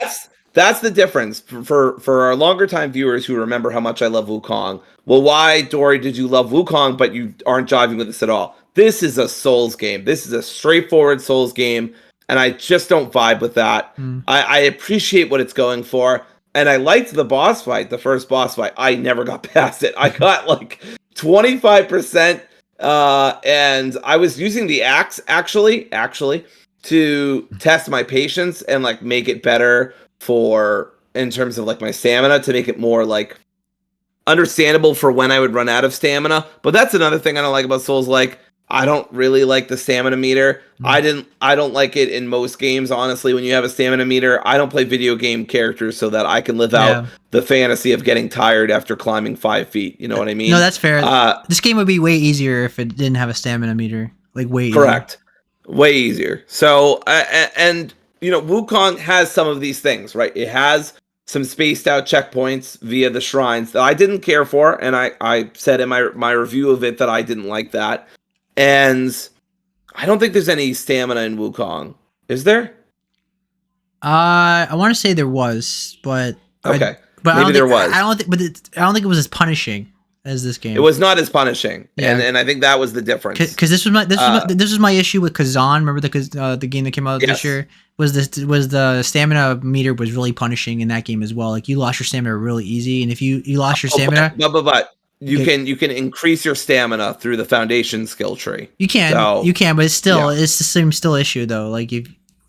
that's the difference for our longer time viewers who remember how much I love Wukong. Well, why, Dory, did you love Wukong, but you aren't jiving with this at all? This is a Souls game. This is a straightforward Souls game. and I just don't vibe with that. I appreciate what it's going for, and I liked the boss fight, the first boss fight. I never got past it. I got like 25%, and I was using the axe actually to test my patience and like make it better for in terms of like my stamina, to make it more like understandable for when I would run out of stamina. But that's another thing I don't like about Souls. Like, I don't really like the stamina meter. I don't like it in most games, honestly. When you have a stamina meter, I don't play video game characters so that I can live out the fantasy of getting tired after climbing 5 feet. You know what I mean? No, that's fair. This game would be way easier if it didn't have a stamina meter. Like, way correct. Way easier. So, and you know, Wukong has some of these things, right? It has some spaced out checkpoints via the shrines that I didn't care for, and I said in my review of it that I didn't like that. And I don't think there's any stamina in Wukong. Is there? I want to say there was, but okay, but maybe there was. I don't think it was as punishing as this game. It was not as punishing, and I think that was the difference. Because this was my issue with Kazan. Remember the game that came out this year was the stamina meter was really punishing in that game as well. Like, you lost your stamina really easy, and if you lost your stamina, but you can increase your stamina through the foundation skill tree. You can, but it's still it's the same issue though. Like,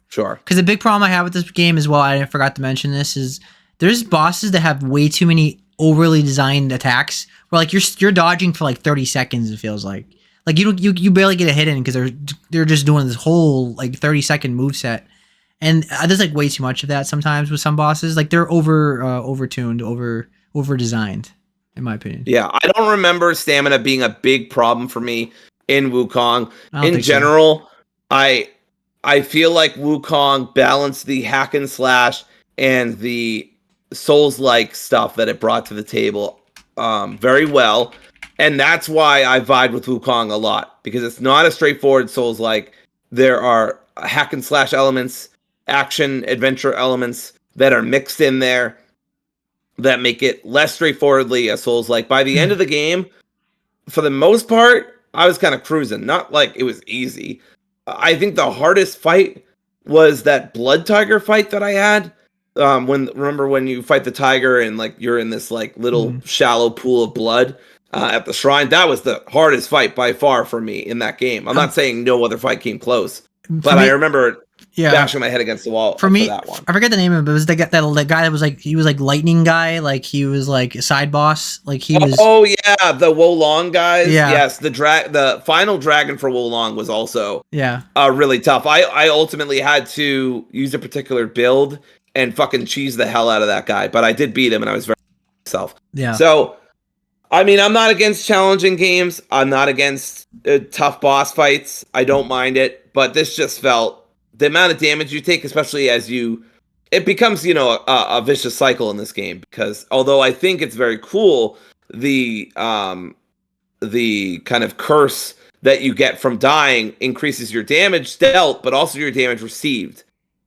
sure. Because the big problem I have with this game as well, I forgot to mention this, is there's bosses that have way too many overly designed attacks where like you're dodging for like 30 seconds. It feels like you barely get a hit in because they're just doing this whole like 30-second move set, and there's like way too much of that sometimes with some bosses. Like, they're over-tuned, over-designed, in my opinion. Yeah, I don't remember stamina being a big problem for me in Wukong. In general, so. I feel like Wukong balanced the hack and slash and the Souls-like stuff that it brought to the table very well. And that's why I vibe with Wukong a lot, because it's not a straightforward Souls-like. There are hack and slash elements, action, adventure elements that are mixed in there that make it less straightforwardly a Souls-like. By the end of the game, for the most part, I was kind of cruising. Not like it was easy. I think the hardest fight was that blood tiger fight that I had. Remember when you fight the tiger and like you're in this like little shallow pool of blood at the shrine? That was the hardest fight by far for me in that game. I'm not saying no other fight came close, but I remember bashing my head against the wall for that one. I forget the name of it, but it was the guy that was like, he was like lightning guy, like he was like a side boss, like he was. Oh yeah, the Wolong guys. Yeah. Yes, the final dragon for Wolong was also really tough. I ultimately had to use a particular build and fucking cheese the hell out of that guy, but I did beat him, and I was very myself. Yeah. So, I mean, I'm not against challenging games. I'm not against tough boss fights. I don't mind it, but this just felt. The amount of damage you take, especially as it becomes, a vicious cycle in this game, because although I think it's very cool, the kind of curse that you get from dying increases your damage dealt, but also your damage received.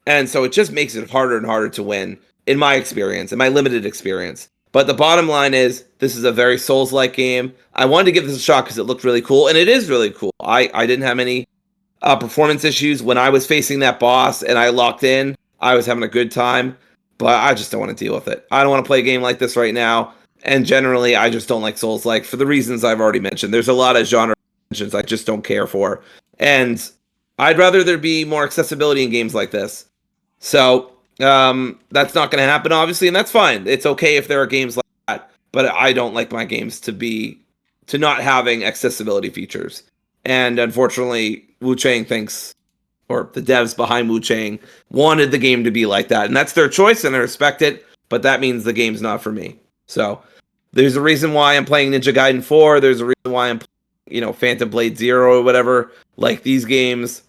And so it just makes it harder and harder to win, in my experience, in my limited experience. But the bottom line is, this is a very Souls-like game. I wanted to give this a shot because it looked really cool, and it is really cool. I didn't have any performance issues when I was facing that boss and I locked in. I was having a good time, but I just don't want to deal with it. I don't want to play a game like this right now, and generally I just don't like Souls-like for the reasons I've already mentioned. There's a lot of genre mentions I just don't care for, and I'd rather there be more accessibility in games like this. So that's not going to happen, obviously, and that's fine. It's okay if there are games like that, but I don't like my games to not having accessibility features. And unfortunately, Wuchang thinks, or the devs behind Wuchang wanted the game to be like that. And that's their choice, and I respect it, but that means the game's not for me. So there's a reason why I'm playing Ninja Gaiden 4. There's a reason why I'm playing, Phantom Blade 0 or whatever. Like, these games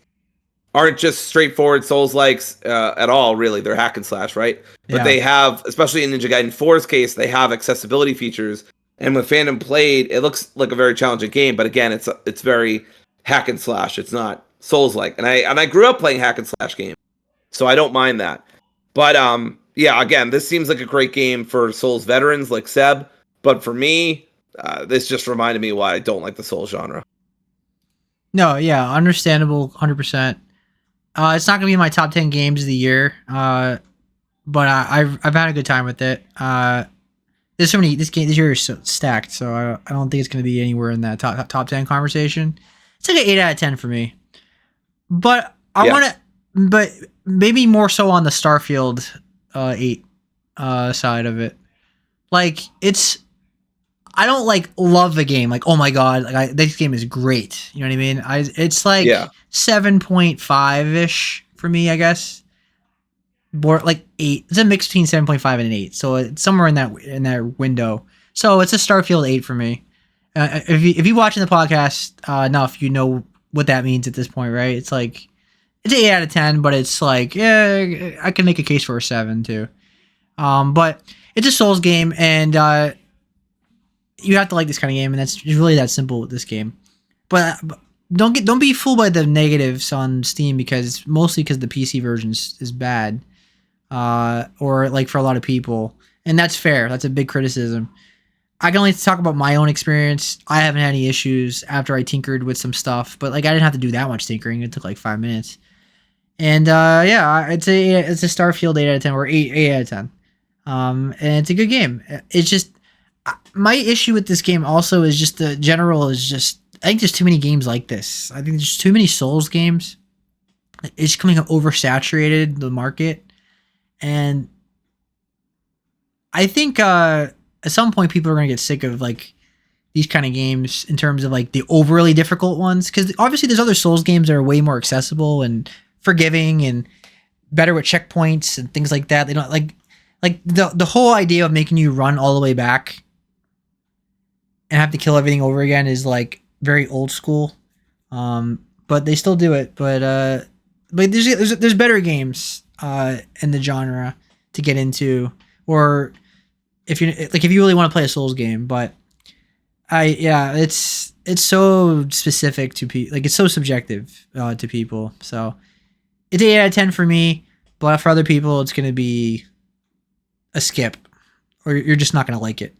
aren't just straightforward Souls-likes at all, really. They're hack and slash, right? But they have, especially in Ninja Gaiden 4's case, they have accessibility features. And with Phantom Blade, it looks like a very challenging game, but again, it's very hack and slash. It's not Souls-like, and I grew up playing hack and slash games, so I don't mind that. But again, this seems like a great game for Souls veterans like Seb, but for me, this just reminded me why I don't like the Souls genre. No, yeah, understandable, 100%. It's not gonna be in my top 10 games of the year. But I've had a good time with it. There's so many. This year is so stacked, so I don't think it's gonna be anywhere in that top 10 conversation. It's like an 8 out of 10 for me. But but maybe more so on the Starfield 8 side of it. Like I don't like love the game. Like, oh my god, this game is great. You know what I mean? It's like 7.5 ish for me, I guess. More like 8. It's a mix between 7.5 and an 8. So it's somewhere in that window. So it's a Starfield 8 for me. If you watching the podcast enough, you know what that means at this point, right? It's like it's an 8 out of 10, but it's like I can make a case for a 7 too. But it's a Souls game, and you have to like this kind of game, and that's really that simple with this game. But don't be fooled by the negatives on Steam, because it's mostly because the PC version is bad, or like for a lot of people, and that's fair. That's a big criticism. I can only talk about my own experience. I haven't had any issues after I tinkered with some stuff, but like I didn't have to do that much tinkering. It took like 5 minutes, and it's a Starfield 8 out of 10 or 8 out of 10. And it's a good game. It's just my issue with this game also is just the general is just. I think there's too many games like this. I think there's too many Souls games. It's becoming oversaturated, the market. And I think at some point people are going to get sick of like these kind of games in terms of like the overly difficult ones. Because obviously there's other Souls games that are way more accessible and forgiving and better with checkpoints and things like that. They don't like the whole idea of making you run all the way back and have to kill everything over again is like very old school, but they still do it. But there's better games in the genre to get into, or if you really want to play a Souls game. But it's so specific to people. Like it's so subjective to people. So it's 8 out of 10 for me, but for other people it's gonna be a skip, or you're just not gonna like it.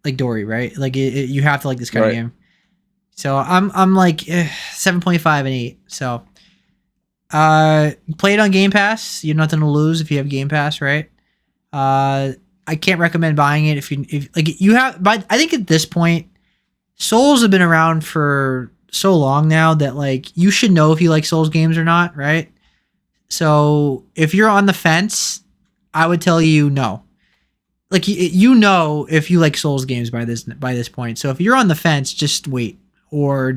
Like Dory, right? Like you have to like this kind of game. So I'm like 7.5 and 8. So play it on Game Pass. You have nothing to lose if you have Game Pass, right? I can't recommend buying it if you have. But I think at this point, Souls have been around for so long now that like you should know if you like Souls games or not, right? So if you're on the fence, I would tell you no. Like you know if you like Souls games by this point. So if you're on the fence, just wait. Or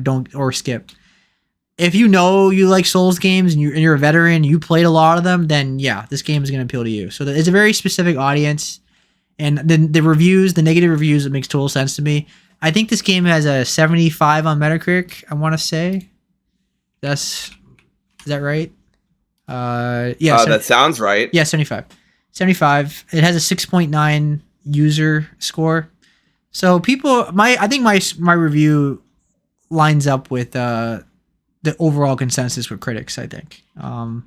skip. If you know you like Souls games and you're a veteran, you played a lot of them, then yeah, this game is going to appeal to you. So it's a very specific audience, and then the negative reviews, it makes total sense to me. I think this game has a 75 on Metacritic. I want to say, is that right? Yeah, that sounds right. Yeah, 75. 75. It has a 6.9 user score. So I think my review lines up with the overall consensus with critics, I think. So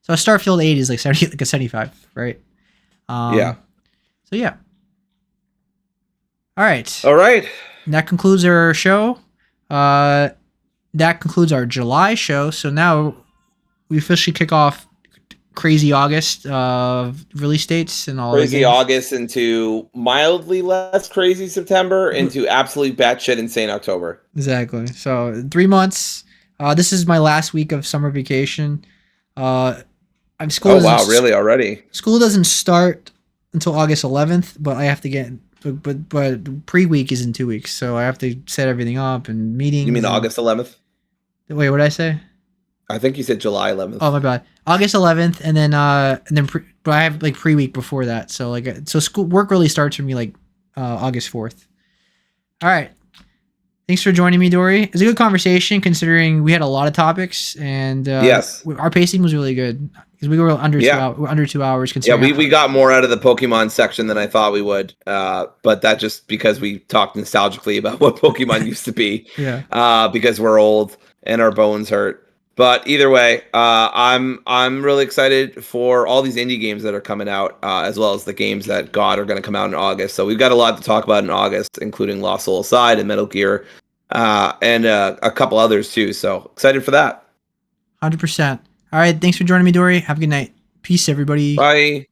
Starfield 8 is like 70, like a 75, right? Yeah. So yeah. All right. And that concludes our show. That concludes our July show. So now we officially kick off crazy August release dates and all. Crazy August into mildly less crazy September into absolute batshit insane October. Exactly. So 3 months. This is my last week of summer vacation. School. Oh wow, really already? School doesn't start until August 11th, but I have to get. But pre-week is in 2 weeks, so I have to set everything up and meetings. You mean August 11th? Wait, what did I say? I think you said July 11th. Oh my bad. August 11th, and then but I have like pre-week before that, so work really starts for me like August 4th. All right. Thanks for joining me, Dory. It was a good conversation considering we had a lot of topics, and yes, our pacing was really good because we were under 2 hours. Yeah, we got more out of the Pokemon section than I thought we would, but that just because we talked nostalgically about what Pokemon used to be. Yeah. Because we're old and our bones hurt. But either way, I'm really excited for all these indie games that are coming out, as well as the games that are going to come out in August. So we've got a lot to talk about in August, including Lost Soul Aside and Metal Gear, and a couple others too. So excited for that. 100%. All right. Thanks for joining me, Dory. Have a good night. Peace, everybody. Bye.